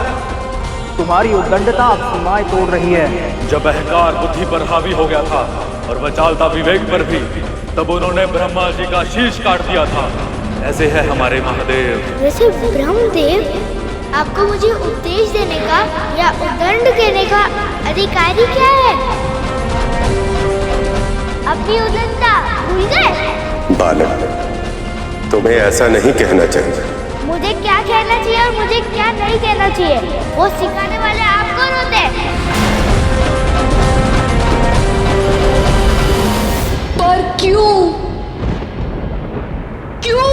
तुम्हारी उद्दंडता अब सीमाएं तोड़ रही है। जब अहंकार बुद्धि पर हावी हो गया था और वह चालता विवेक पर भी, तब उन्होंने ब्रह्मा जी का शीश काट दिया था। ऐसे है हमारे महादेव। वैसे ब्रह्मदेव, आपको मुझे उपदेश देने का या उद्दंड देने का अधिकारी क्या है? अपनी उद्दंडता भूल गए? बालक, तुम्हें ऐसा नहीं कहना चाहिए। मुझे क्या कहना चाहिए और मुझे क्या नहीं कहना चाहिए, वो सिखाने वाले आप कौन होते हैं? पर क्यों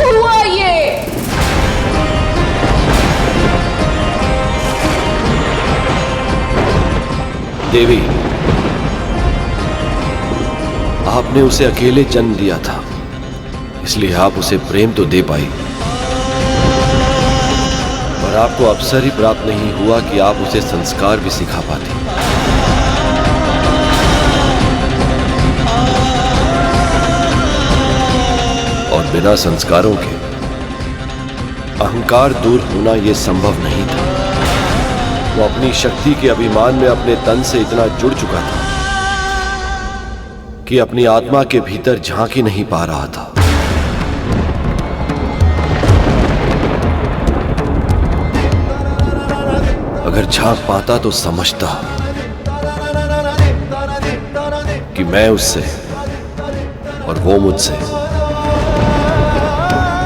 हुआ ये? देवी, आपने उसे अकेले जन्म दिया था, इसलिए आप उसे प्रेम तो दे पाई, पर आपको अवसर ही प्राप्त नहीं हुआ कि आप उसे संस्कार भी सिखा पाते। और बिना संस्कारों के अहंकार दूर होना यह संभव नहीं था। वो अपनी शक्ति के अभिमान में अपने तन से इतना जुड़ चुका था कि अपनी आत्मा के भीतर झांक ही नहीं पा रहा था। अगर झांक पाता तो समझता कि मैं उससे और वो मुझसे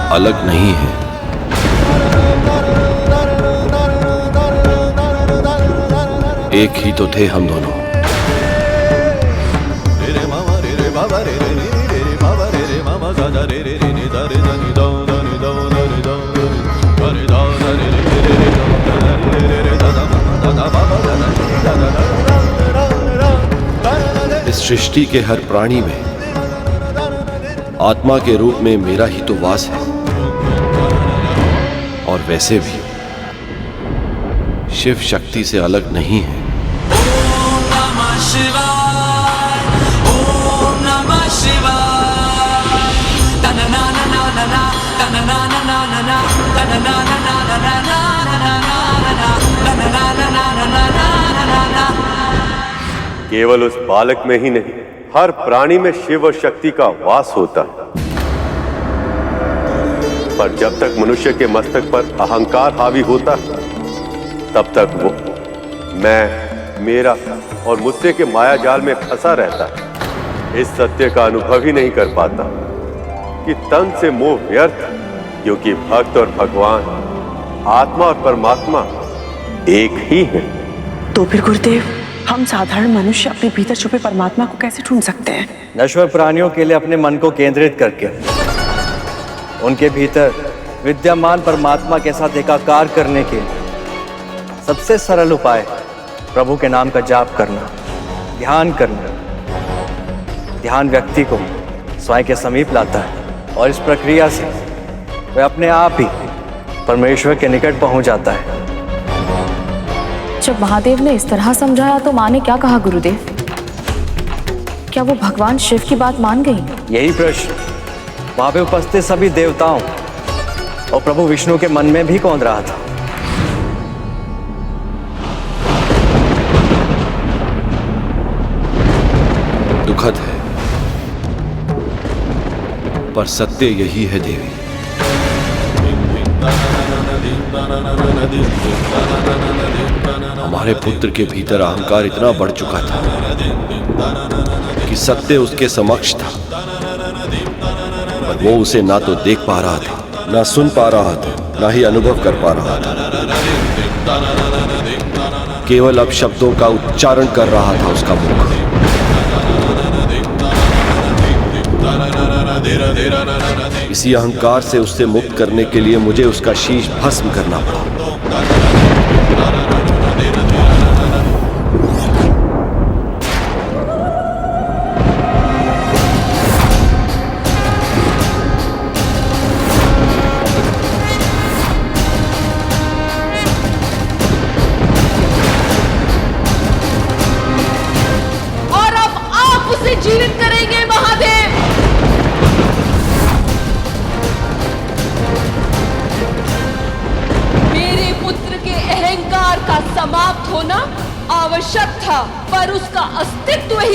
अलग नहीं है। एक ही तो थे हम दोनों। इस सृष्टि के हर प्राणी में आत्मा के रूप में मेरा ही तो वास है। और वैसे भी शिव शक्ति से अलग नहीं है। केवल उस बालक में ही नहीं, हर प्राणी में शिव और शक्ति का वास होता है। पर जब तक मनुष्य के मस्तक पर अहंकार हावी होता है, तब तक वो मैं, मेरा और मुझसे के माया जाल में फंसा रहता है। इस सत्य का अनुभव ही नहीं कर पाता कि तन से मोह व्यर्थ, क्योंकि भक्त और भगवान, आत्मा और परमात्मा एक ही है। तो फिर गुरुदेव, हम साधारण मनुष्य अपने भीतर छुपे परमात्मा को कैसे ढूंढ सकते हैं? नश्वर प्राणियों के लिए अपने मन को केंद्रित करके उनके भीतर विद्यमान परमात्मा के साथ एकाकार करने के सबसे सरल उपाय प्रभु के नाम का जाप करना, ध्यान करना। ध्यान व्यक्ति को स्वयं के समीप लाता है और इस प्रक्रिया से वह अपने आप ही परमेश्वर के निकट पहुंच जाता है। जब महादेव ने इस तरह समझाया तो माँ ने क्या कहा गुरुदेव? क्या वो भगवान शिव की बात मान गई? यही प्रश्न वहां पे उपस्थित सभी देवताओं और प्रभु विष्णु के मन में भी कौंध रहा था। दुखद है, पर सत्य यही है देवी। हमारे पुत्र के भीतर अहंकार इतना बढ़ चुका था कि सत्य उसके समक्ष था, पर वो उसे ना तो देख पा रहा था, ना सुन पा रहा था, ना ही अनुभव कर पा रहा था। केवल अब शब्दों का उच्चारण कर रहा था उसका मुख। इसी अहंकार से उससे मुक्त करने के लिए मुझे उसका शीश भस्म करना पड़ा।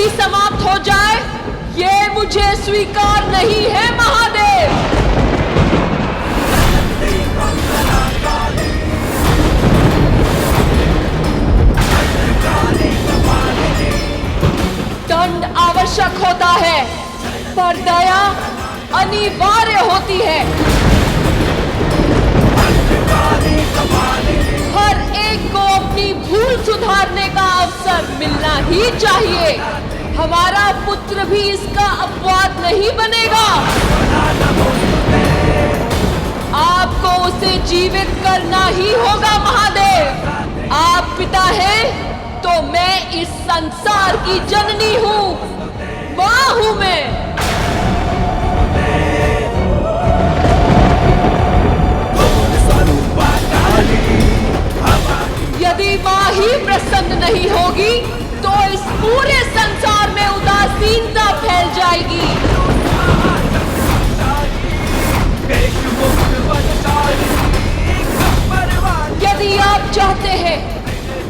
ही समाप्त हो जाए, ये मुझे स्वीकार नहीं है महादेव। दंड आवश्यक होता है, पर दया अनिवार्य होती है। हर एक को अपनी भूल सुधारने का अवसर मिलना ही चाहिए। हमारा पुत्र भी इसका अपवाद नहीं बनेगा। आपको उसे जीवित करना ही होगा महादेव। आप पिता हैं तो मैं इस संसार की जननी हूँ, माँ हूँ मैं। यदि माँ ही प्रसन्न नहीं होगी तो इस पूरे संसार में उदासीनता फैल जाएगी। यदि आप चाहते हैं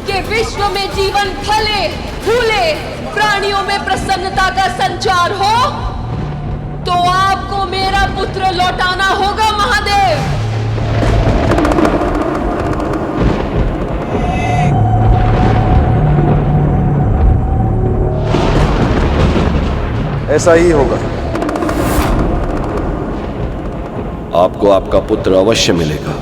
कि विश्व में जीवन फले फूले, प्राणियों में प्रसन्नता का संचार हो, तो आपको मेरा पुत्र लौटाना होगा महादेव। ऐसा ही होगा। आपको आपका पुत्र अवश्य मिलेगा।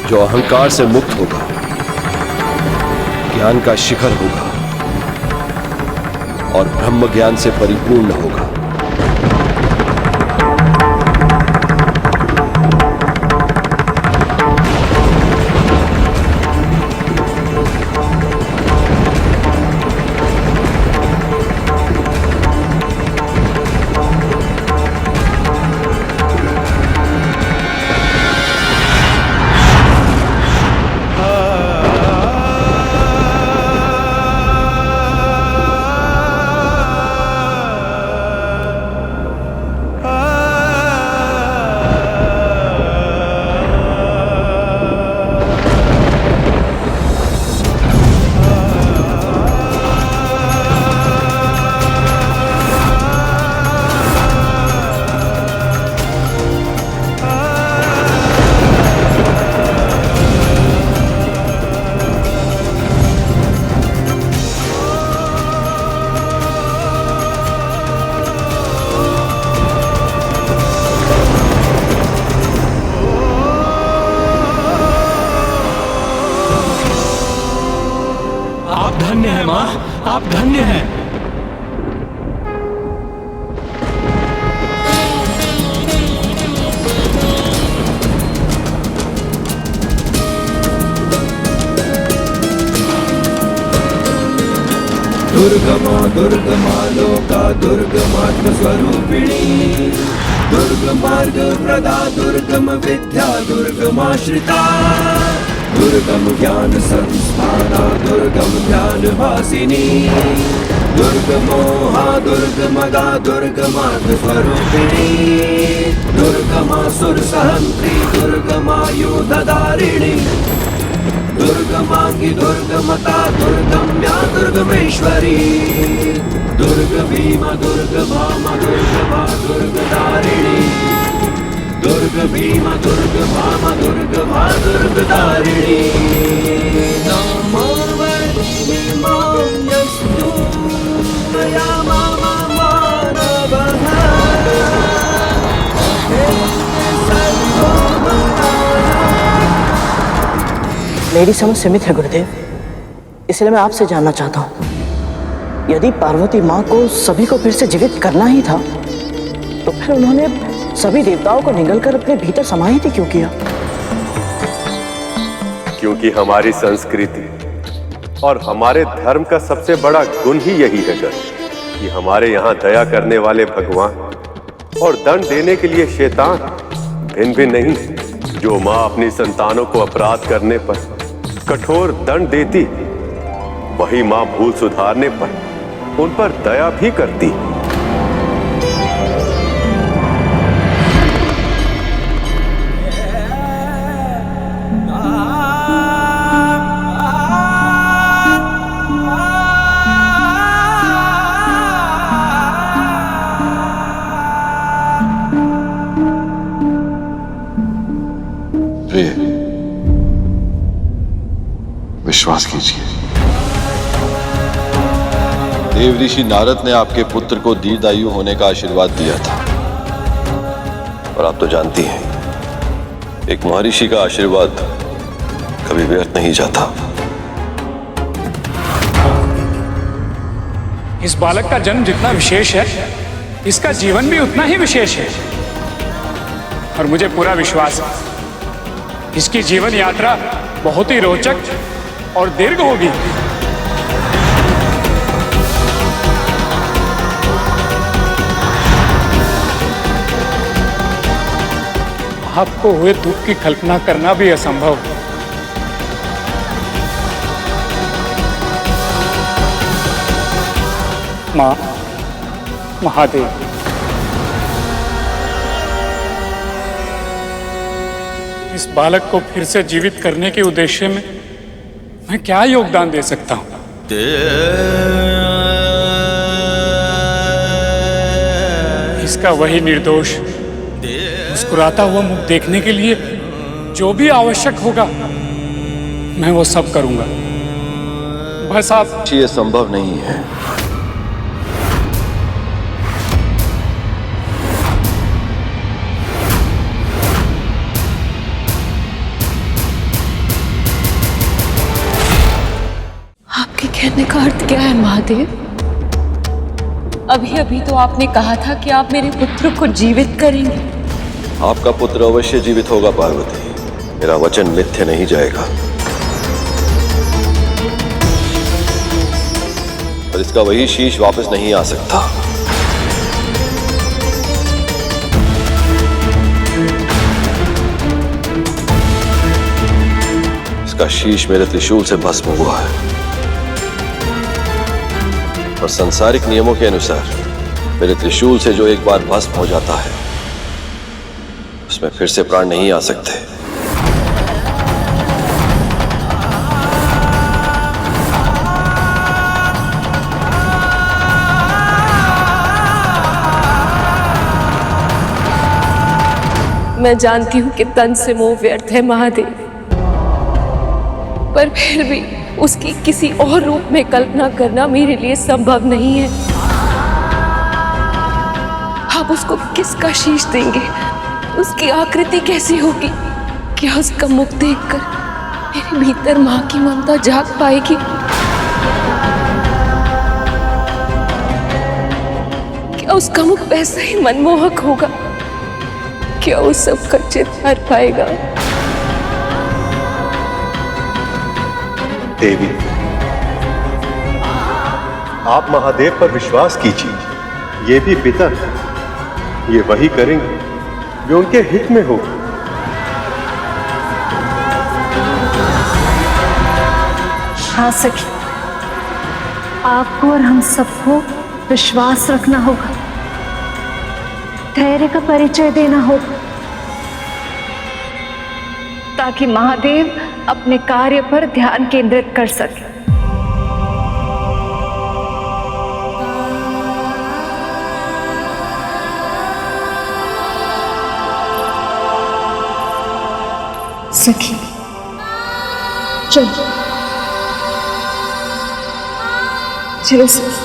जो अहंकार से मुक्त होगा, ज्ञान का शिखर होगा और ब्रह्म ज्ञान से परिपूर्ण होगा। धन्य है माँ, आप धन्य हैं। दुर्गमा दुर्गमा लोका दुर्गमात्म स्वरूपिणी, दुर्गम मार्ग प्रदा दुर्गम विद्या दुर्गमाश्रिता, दुर्गम ज्ञान संस्थाना दुर्गम ध्यान वासिनी, दुर्गमोहा दुर्गमगा दुर्गमार्ग स्वरूपिणी, दुर्गमासुर सहंत्री दुर्गमायुधधारिणी, दुर्गमांगी दुर्गमता दुर्गम्या दुर्गमेश्वरी, दुर्ग भीमा दुर्गभामा दुर्गभा दुर्गधारिणी, दुर्ग भीमा दुर्गभामा दुर्गभा दुर्गधारिणी, नामावली माम्यस्तु मया मामा मानवः, मेरी समझ सीमित है गुरुदेव, इसलिए मैं आपसे जानना चाहता हूँ, यदि पार्वती माँ को सभी को फिर से जीवित करना ही था, तो फिर उन्होंने सभी देवताओं को निगलकर अपने भीतर समाहित ही क्यों किया? क्योंकि हमारी संस्कृति और हमारे धर्म का सबसे बड़ा गुण ही यही है कि हमारे यहाँ दया करने वाले भगवान और दंड देने के लिए शैतान भिन्न भिन्न नहीं। जो माँ अपनी संतानों को अपराध करने पर कठोर दंड देती, वही माँ भूल सुधारने पर उन पर दया भी करती। प्रिय, विश्वास कीजिए, देव ऋषि नारद ने आपके पुत्र को दीर्घायु होने का आशीर्वाद दिया था। और आप तो जानती हैं, एक महर्षि का आशीर्वाद कभी व्यर्थ नहीं जाता। इस बालक का जन्म जितना विशेष है, इसका जीवन भी उतना ही विशेष है। और मुझे पूरा विश्वास है, इसकी जीवन यात्रा बहुत ही रोचक और दीर्घ होगी। आपको हुए दुख की कल्पना करना भी असंभव है। मां, महादेव, इस बालक को फिर से जीवित करने के उद्देश्य में मैं क्या योगदान दे सकता हूं? इसका वही निर्दोष मुस्कुराता हुआ मुख देखने के लिए जो भी आवश्यक होगा मैं वो सब करूंगा। बस आप। ये संभव नहीं है। आपके कहने का अर्थ क्या है महादेव? अभी अभी तो आपने कहा था कि आप मेरे पुत्र को जीवित करेंगे। आपका पुत्र अवश्य जीवित होगा पार्वती, मेरा वचन मिथ्या नहीं जाएगा। पर इसका वही शीश वापस नहीं आ सकता। इसका शीश मेरे त्रिशूल से भस्म हुआ है और सांसारिक नियमों के अनुसार मेरे त्रिशूल से जो एक बार भस्म हो जाता है उसमें फिर से प्राण नहीं आ सकते। मैं जानती हूं कि तन से मोह व्यर्थ है महादेव, पर फिर भी उसकी किसी और रूप में कल्पना करना मेरे लिए संभव नहीं है। आप उसको किसका शीश देंगे? उसकी आकृति कैसी होगी? क्या उसका मुख देखकर मेरे भीतर मां की ममता जाग पाएगी? क्या उसका मुख वैसा ही मनमोहक होगा? क्या उस सब का चित हर पाएगा? देवी, आप महादेव पर विश्वास कीजिए। ये भी पिता, ये वही करेंगे जो उनके हित में हो। हाँ सखी, आपको और हम सबको विश्वास रखना होगा, धैर्य का परिचय देना होगा, ताकि महादेव अपने कार्य पर ध्यान केंद्रित कर सके। सखी, चलो चलो सखी।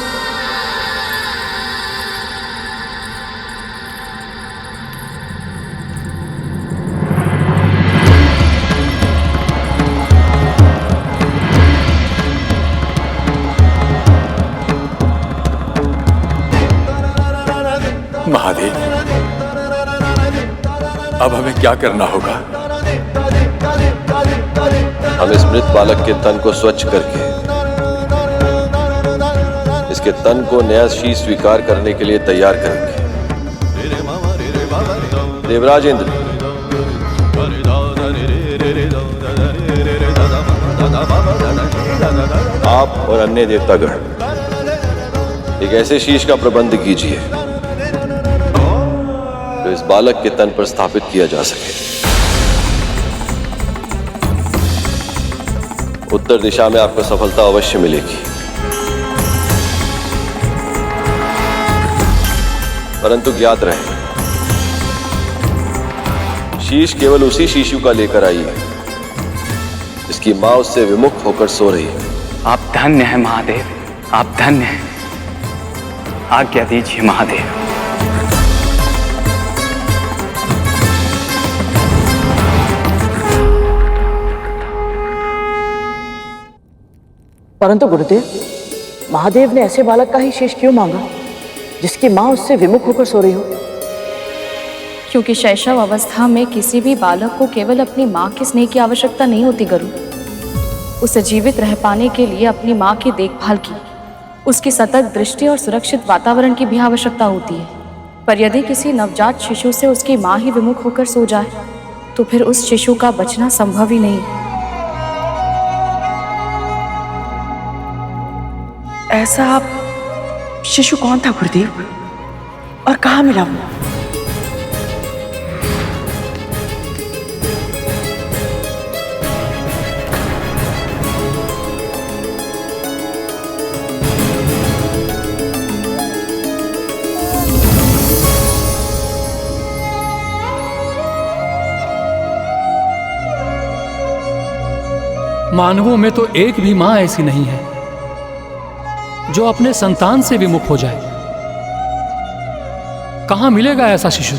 महादेव, अब हमें क्या करना होगा? हम इस मृत बालक के तन को स्वच्छ करके इसके तन को नया शीश स्वीकार करने के लिए तैयार करेंगे। देवराज इंद्र, आप और अन्य देवतागण एक ऐसे शीश का प्रबंध कीजिए जो इस बालक के तन पर स्थापित किया जा सके। उत्तर दिशा में आपको सफलता अवश्य मिलेगी, परंतु ज्ञात रहे शीश केवल उसी शिशु का लेकर आई है जिसकी माँ उससे विमुख होकर सो रही है। आप धन्य हैं महादेव, आप धन्य हैं। आज्ञा दीजिए महादेव। परंतु गुरुदेव, महादेव ने ऐसे बालक का ही शेष क्यों मांगा जिसकी माँ उससे विमुख होकर सो रही हो? क्योंकि शैशव अवस्था में किसी भी बालक को केवल अपनी माँ के स्नेह की आवश्यकता नहीं होती गुरु। उसे जीवित रह पाने के लिए अपनी माँ की देखभाल की, उसकी सतत दृष्टि और सुरक्षित वातावरण की भी आवश्यकता होती है। पर यदि किसी नवजात शिशु से उसकी माँ ही विमुख होकर सो जाए तो फिर उस शिशु का बचना संभव ही नहीं। ऐसा शिशु कौन था गुरुदेव, और कहाँ मिला वो? मानवों में तो एक भी मां ऐसी नहीं है जो अपने संतान से विमुख हो जाए। कहां मिलेगा ऐसा शिशु?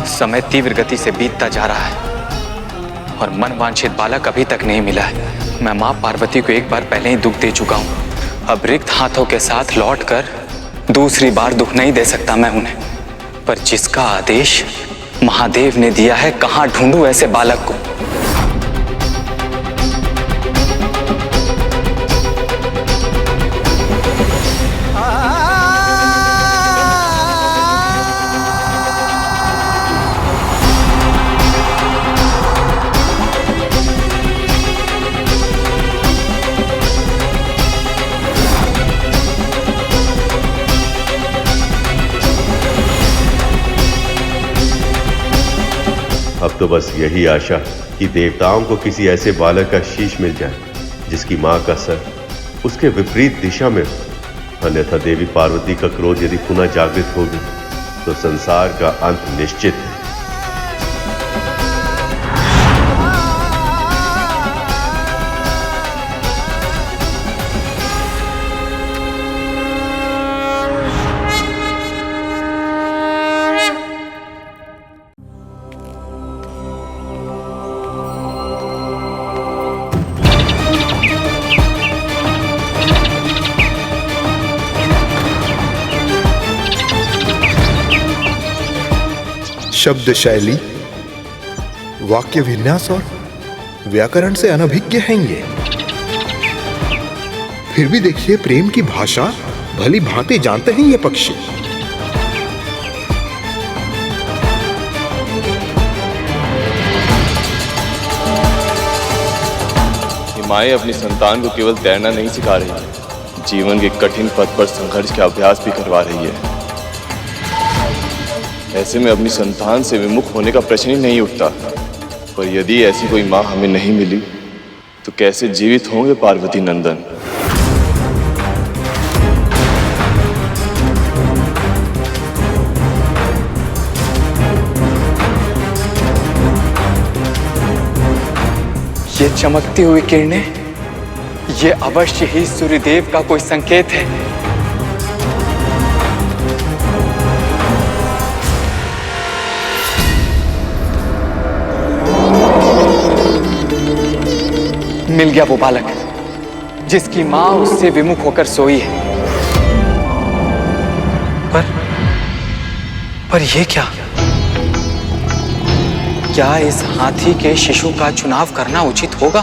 समय तीव्र गति से बीतता जा रहा है और मनवांछित बालक अभी तक नहीं मिला है। मैं मां पार्वती को एक बार पहले ही दुख दे चुका हूं। अब रिक्त हाथों के साथ लौटकर दूसरी बार दुख नहीं दे सकता मैं उन्हें। पर जिसका आदेश महादेव ने दिया है, कहां ढूंढूं ऐसे बालक को? अब तो बस यही आशा कि देवताओं को किसी ऐसे बालक का शीश मिल जाए जिसकी मां का सर उसके विपरीत दिशा में हो। अन्यथा देवी पार्वती का क्रोध यदि पुनः जागृत होगी तो संसार का अंत निश्चित है। शब्द शैली, वाक्य विन्यास और व्याकरण से अनभिज्ञ हैं ये। फिर भी देखिए, प्रेम की भाषा भली भांति जानते हैं ये पक्षी। माएँ अपनी संतान को केवल तैरना नहीं सिखा रही, जीवन के कठिन पथ पर संघर्ष का अभ्यास भी करवा रही है। ऐसे में अपनी संतान से विमुख होने का प्रश्न ही नहीं उठता। पर यदि ऐसी कोई माँ हमें नहीं मिली तो कैसे जीवित होंगे पार्वती नंदन? ये चमकती हुई किरणें, ये अवश्य ही सूर्यदेव का कोई संकेत है। मिल गया वो बालक जिसकी मां उससे विमुख होकर सोई है। पर ये क्या? क्या इस हाथी के शिशु का चुनाव करना उचित होगा?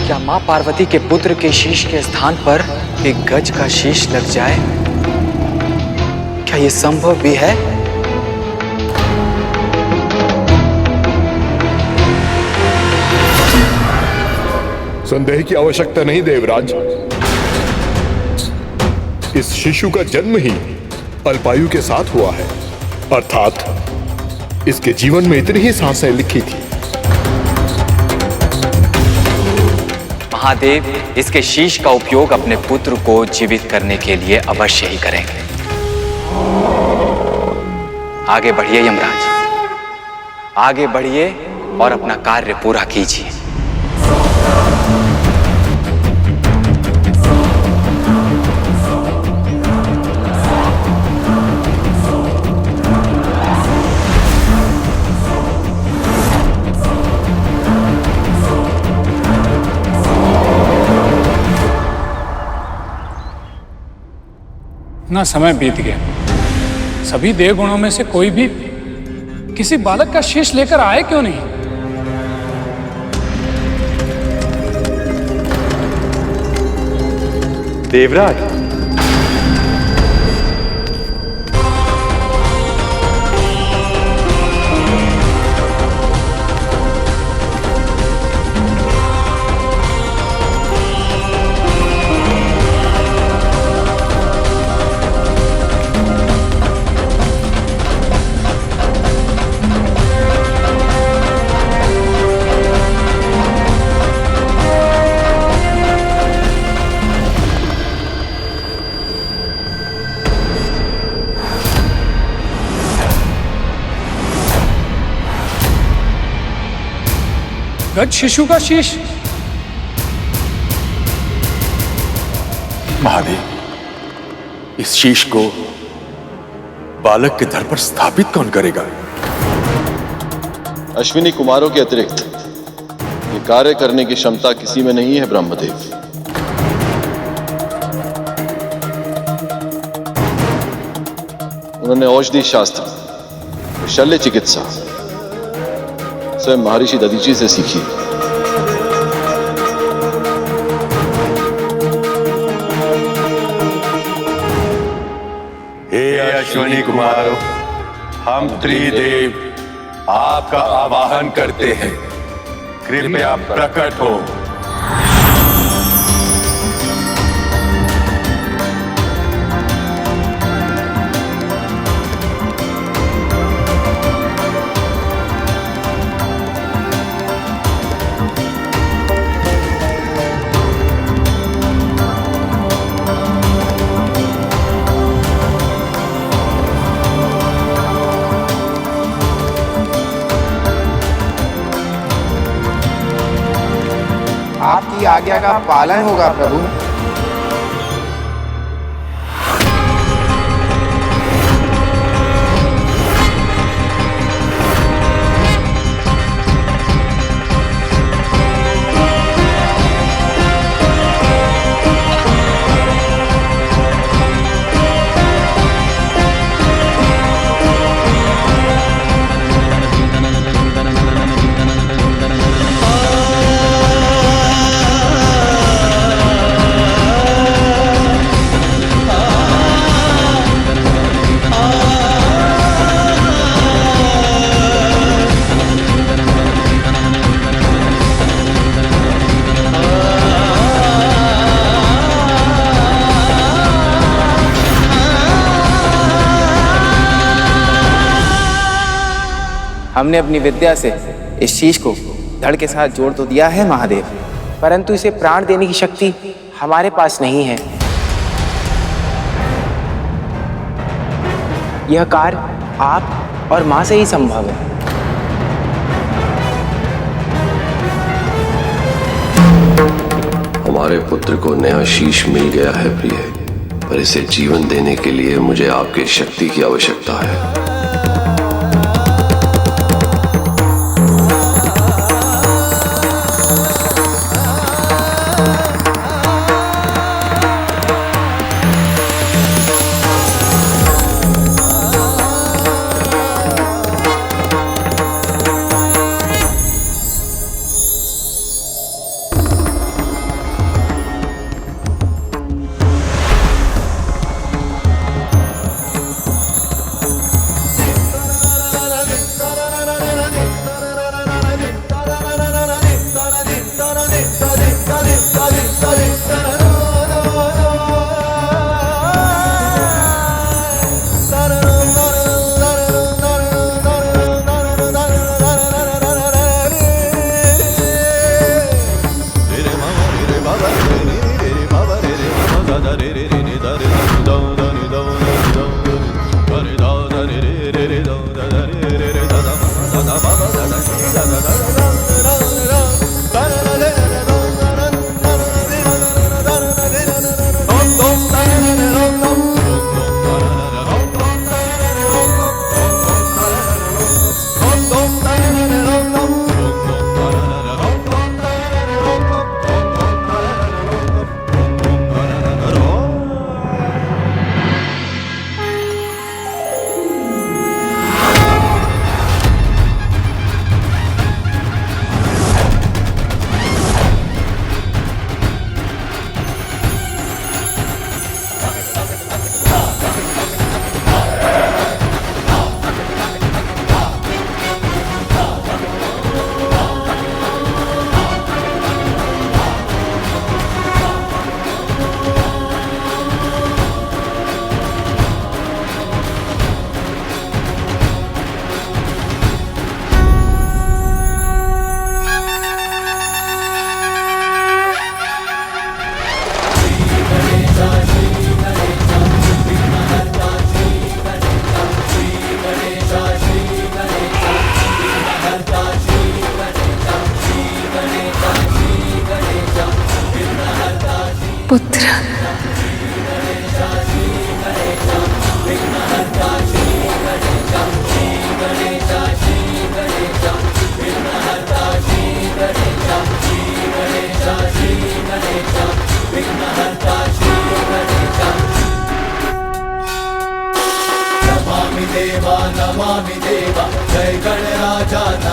क्या मां पार्वती के पुत्र के शीश के स्थान पर एक गज का शीश लग जाए? क्या यह संभव भी है? संदेह की आवश्यकता नहीं देवराज। इस शिशु का जन्म ही अल्पायु के साथ हुआ है, अर्थात इसके जीवन में इतनी ही सांसें लिखी थी। महादेव इसके शीश का उपयोग अपने पुत्र को जीवित करने के लिए अवश्य ही करेंगे। आगे बढ़िए यमराज, आगे बढ़िए और अपना कार्य पूरा कीजिए। इतना समय बीत गया, सभी देवगुणों में से कोई भी किसी बालक का शीश लेकर आए क्यों नहीं? देवराज, गज शिशु का शीश? महादेव, इस शीश को बालक के धड़ पर स्थापित कौन करेगा? अश्विनी कुमारों के अतिरिक्त ये कार्य करने की क्षमता किसी में नहीं है ब्रह्मदेव। उन्होंने औषधि शास्त्र, शल्य चिकित्सा स्वयं महर्षि दधीची से सीखी। हे अश्विनी कुमारों, हम त्रिदेव आपका आवाहन करते हैं, कृपया प्रकट हो। आपकी आज्ञा का पालन होगा प्रभु। हमने अपनी विद्या से इस शीश को धड़ के साथ जोड़ तो दिया है महादेव, परंतु इसे प्राण देने की शक्ति हमारे पास नहीं है। यह कार्य आप और मां से ही संभव है। हमारे पुत्र को नया शीश मिल गया है प्रिय, पर इसे जीवन देने के लिए मुझे आपकी शक्ति की आवश्यकता है।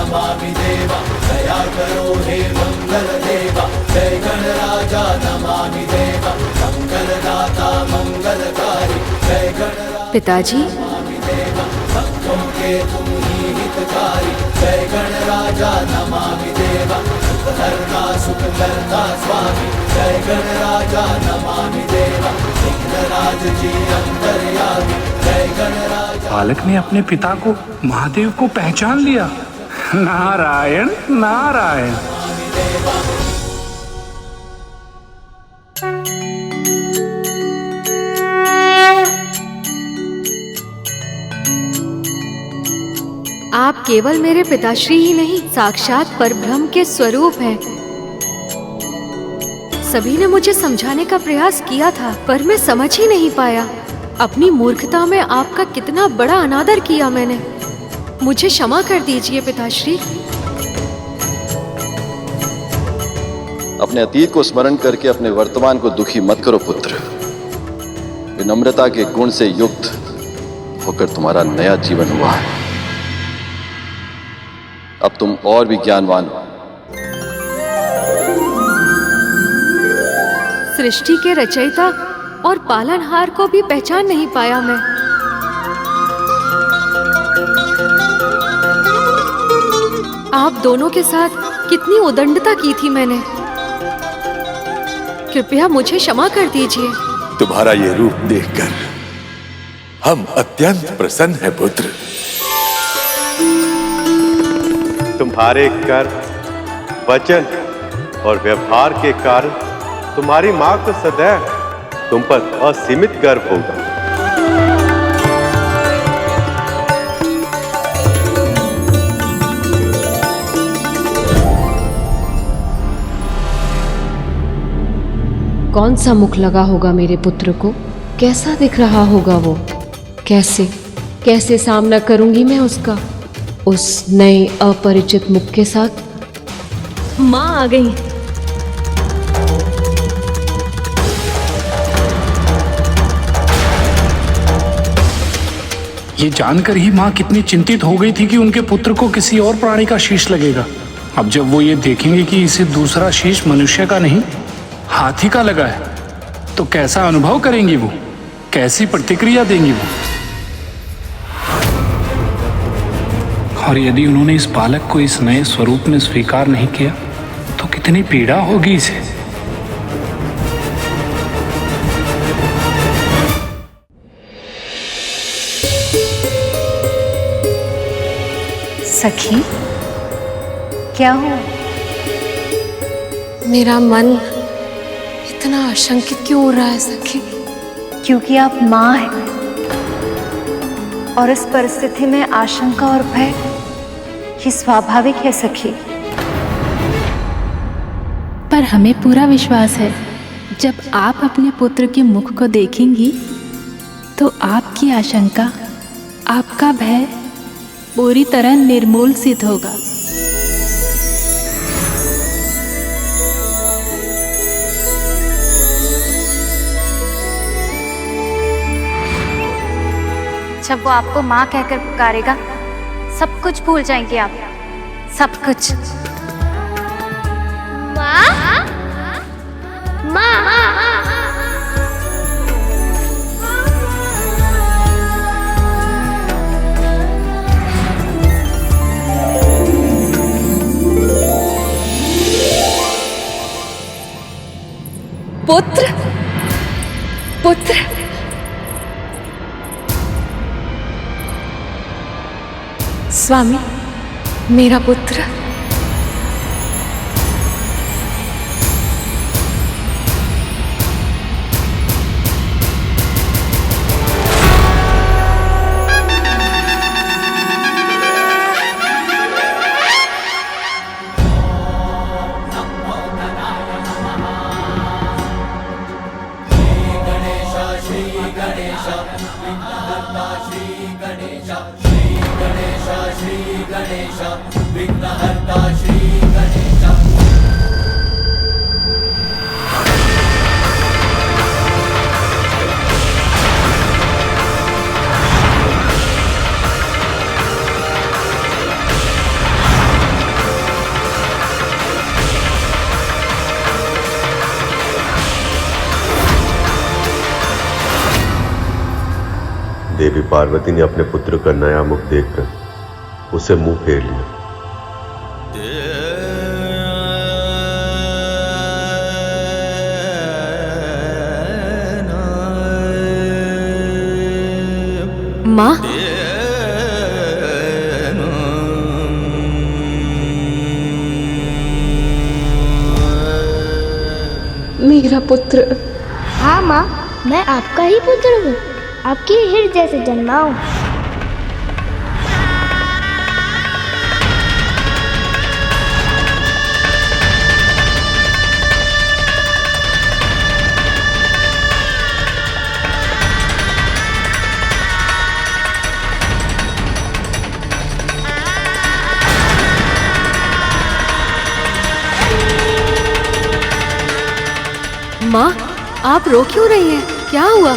नमामि देवा दया करो हे मंगल देवा जय गणराजा नमामि देवा मंगलदाता मंगलकारी जय गणराजा पिताजी देवा भक्तों के तुम ही हितकारी जय गणराजा नमामि देवा सुखहर्ता सुखकर्ता स्वामी जय गणराजा नमामि देवा विघ्नराज जी अंतर्यामी जय गणराजा। बालक ने अपने पिता को महादेव को पहचान लिया। नारायण नारायण। आप केवल मेरे पिताश्री ही नहीं, साक्षात परब्रह्म के स्वरूप हैं। सभी ने मुझे समझाने का प्रयास किया था, पर मैं समझ ही नहीं पाया। अपनी मूर्खता में आपका कितना बड़ा अनादर किया मैंने। मुझे क्षमा कर दीजिए पिताश्री। अपने अतीत को स्मरण करके अपने वर्तमान को दुखी मत करो पुत्र। विनम्रता के गुण से युक्त होकर तुम्हारा नया जीवन हुआ है। अब तुम और भी ज्ञानवान हो। सृष्टि के रचयिता और पालनहार को भी पहचान नहीं पाया मैं। आप दोनों के साथ कितनी उदंडता की थी मैंने। कृपया मुझे क्षमा कर दीजिए। तुम्हारा ये रूप देखकर हम अत्यंत प्रसन्न हैं पुत्र। तुम्हारे कर्म, वचन और व्यवहार के कारण तुम्हारी मां को सदैव तुम पर असीमित गर्व होगा। कौन सा मुख लगा होगा मेरे पुत्र को? कैसा दिख रहा होगा वो? कैसे सामना करूंगी मैं उसका, उस नए अपरिचित मुख के साथ? माँ आ गई। ये जानकर ही माँ कितनी चिंतित हो गई थी कि उनके पुत्र को किसी और प्राणी का शीश लगेगा। अब जब वो ये देखेंगे कि इसे दूसरा शीश मनुष्य का नहीं हाथी का लगा है, तो कैसा अनुभव करेंगी वो, कैसी प्रतिक्रिया देंगी वो। और यदि उन्होंने इस बालक को इस नए स्वरूप में स्वीकार नहीं किया तो कितनी पीड़ा होगी इसे। सखी, क्या हुआ? मेरा मन इतना आशंकित क्यों हो रहा है सखी? क्योंकि आप माँ हैं और इस परिस्थिति में आशंका और भय ये स्वाभाविक है सखी। पर हमें पूरा विश्वास है, जब आप अपने पुत्र के मुख को देखेंगी तो आपकी आशंका, आपका भय पूरी तरह निर्मूल सिद्ध होगा। जब वो आपको माँ कहकर पुकारेगा, सब कुछ भूल जाएंगे आप, सब कुछ। माँ, माँ। पुत्र, पुत्र, स्वामी, मेरा पुत्र। देवी पार्वती ने अपने पुत्र का नया मुख देखकर उसे मुंह फेर लिया। माँ, मेरा पुत्र। हाँ माँ, मैं आपका ही पुत्र हूँ, आपके हृदय से जन्मा हूँ। माँ, आप रो क्यों रही हैं? क्या हुआ?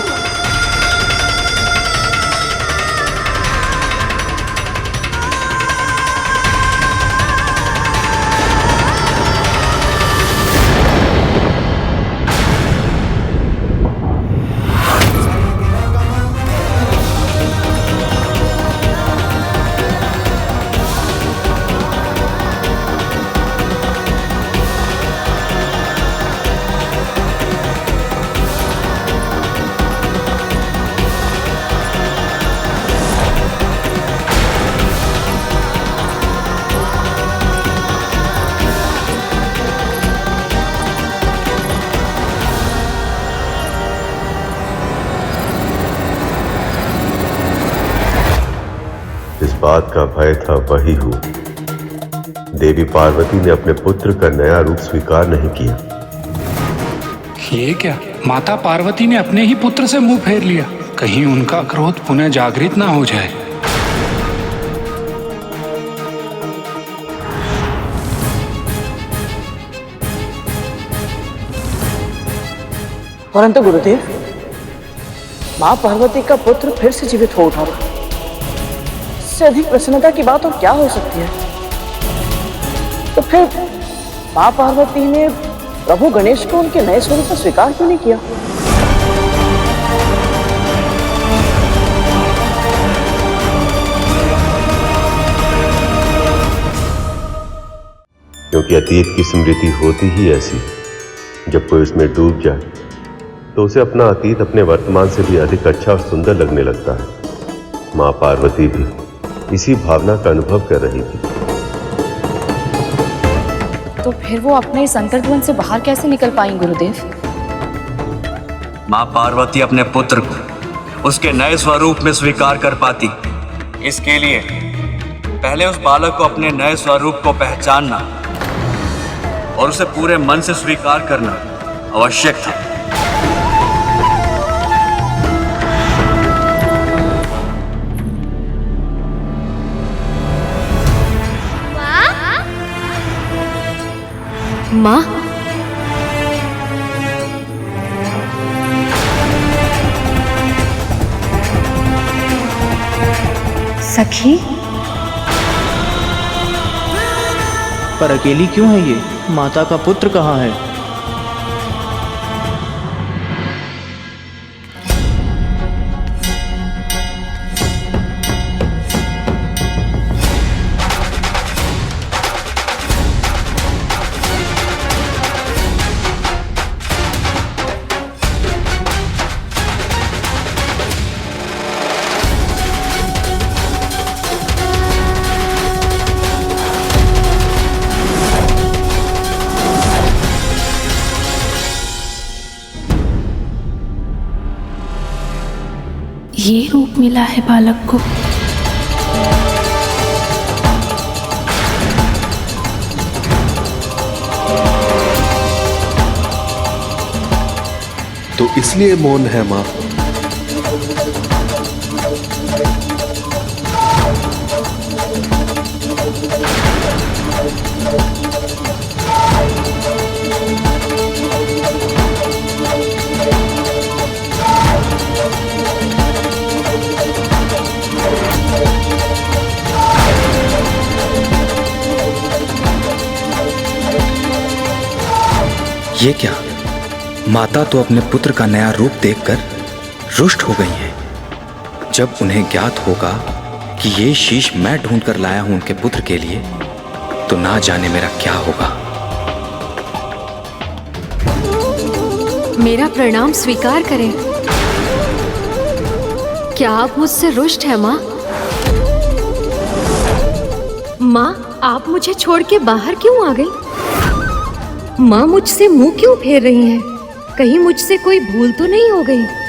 बात का भय था वही हुआ। देवी पार्वती ने अपने पुत्र का नया रूप स्वीकार नहीं किया। ये क्या? माता पार्वती ने अपने ही पुत्र से मुंह फेर लिया। कहीं उनका क्रोध पुनः जागृत ना हो जाए। परंतु गुरुदेव, माँ पार्वती का पुत्र फिर से जीवित हो उठा रहा। इससे अधिक प्रसन्नता की बात और क्या हो सकती है? तो फिर माँ पार्वती ने प्रभु गणेश को उनके नए स्वरूप में स्वीकार क्यों नहीं किया? क्योंकि अतीत की स्मृति होती ही ऐसी, जब कोई उसमें डूब जाए तो उसे अपना अतीत अपने वर्तमान से भी अधिक अच्छा और सुंदर लगने लगता है। माँ पार्वती भी इसी भावना का अनुभव कर रही थी। तो फिर वो अपने इस अंतर्द्वंद से बाहर कैसे निकल पाई गुरुदेव? माँ पार्वती अपने पुत्र को उसके नए स्वरूप में स्वीकार कर पाती, इसके लिए पहले उस बालक को अपने नए स्वरूप को पहचानना और उसे पूरे मन से स्वीकार करना आवश्यक था। माँ, सखी, पर अकेली क्यों है ये? माता का पुत्र कहाँ है? ये रूप मिला है बालक को। तो इसलिए मौन है माँ। ये क्या? माता तो अपने पुत्र का नया रूप देखकर रुष्ट हो गई हैं। जब उन्हें ज्ञात होगा कि ये शीश मैं ढूंढ कर लाया हूं उनके पुत्र के लिए, तो ना जाने मेरा क्या होगा। मेरा प्रणाम स्वीकार करें। क्या आप मुझसे रुष्ट हैं माँ? माँ, आप मुझे छोड़ के बाहर क्यों आ गई? माँ मुझसे मुंह क्यों फेर रही हैं? कहीं मुझसे कोई भूल तो नहीं हो गई?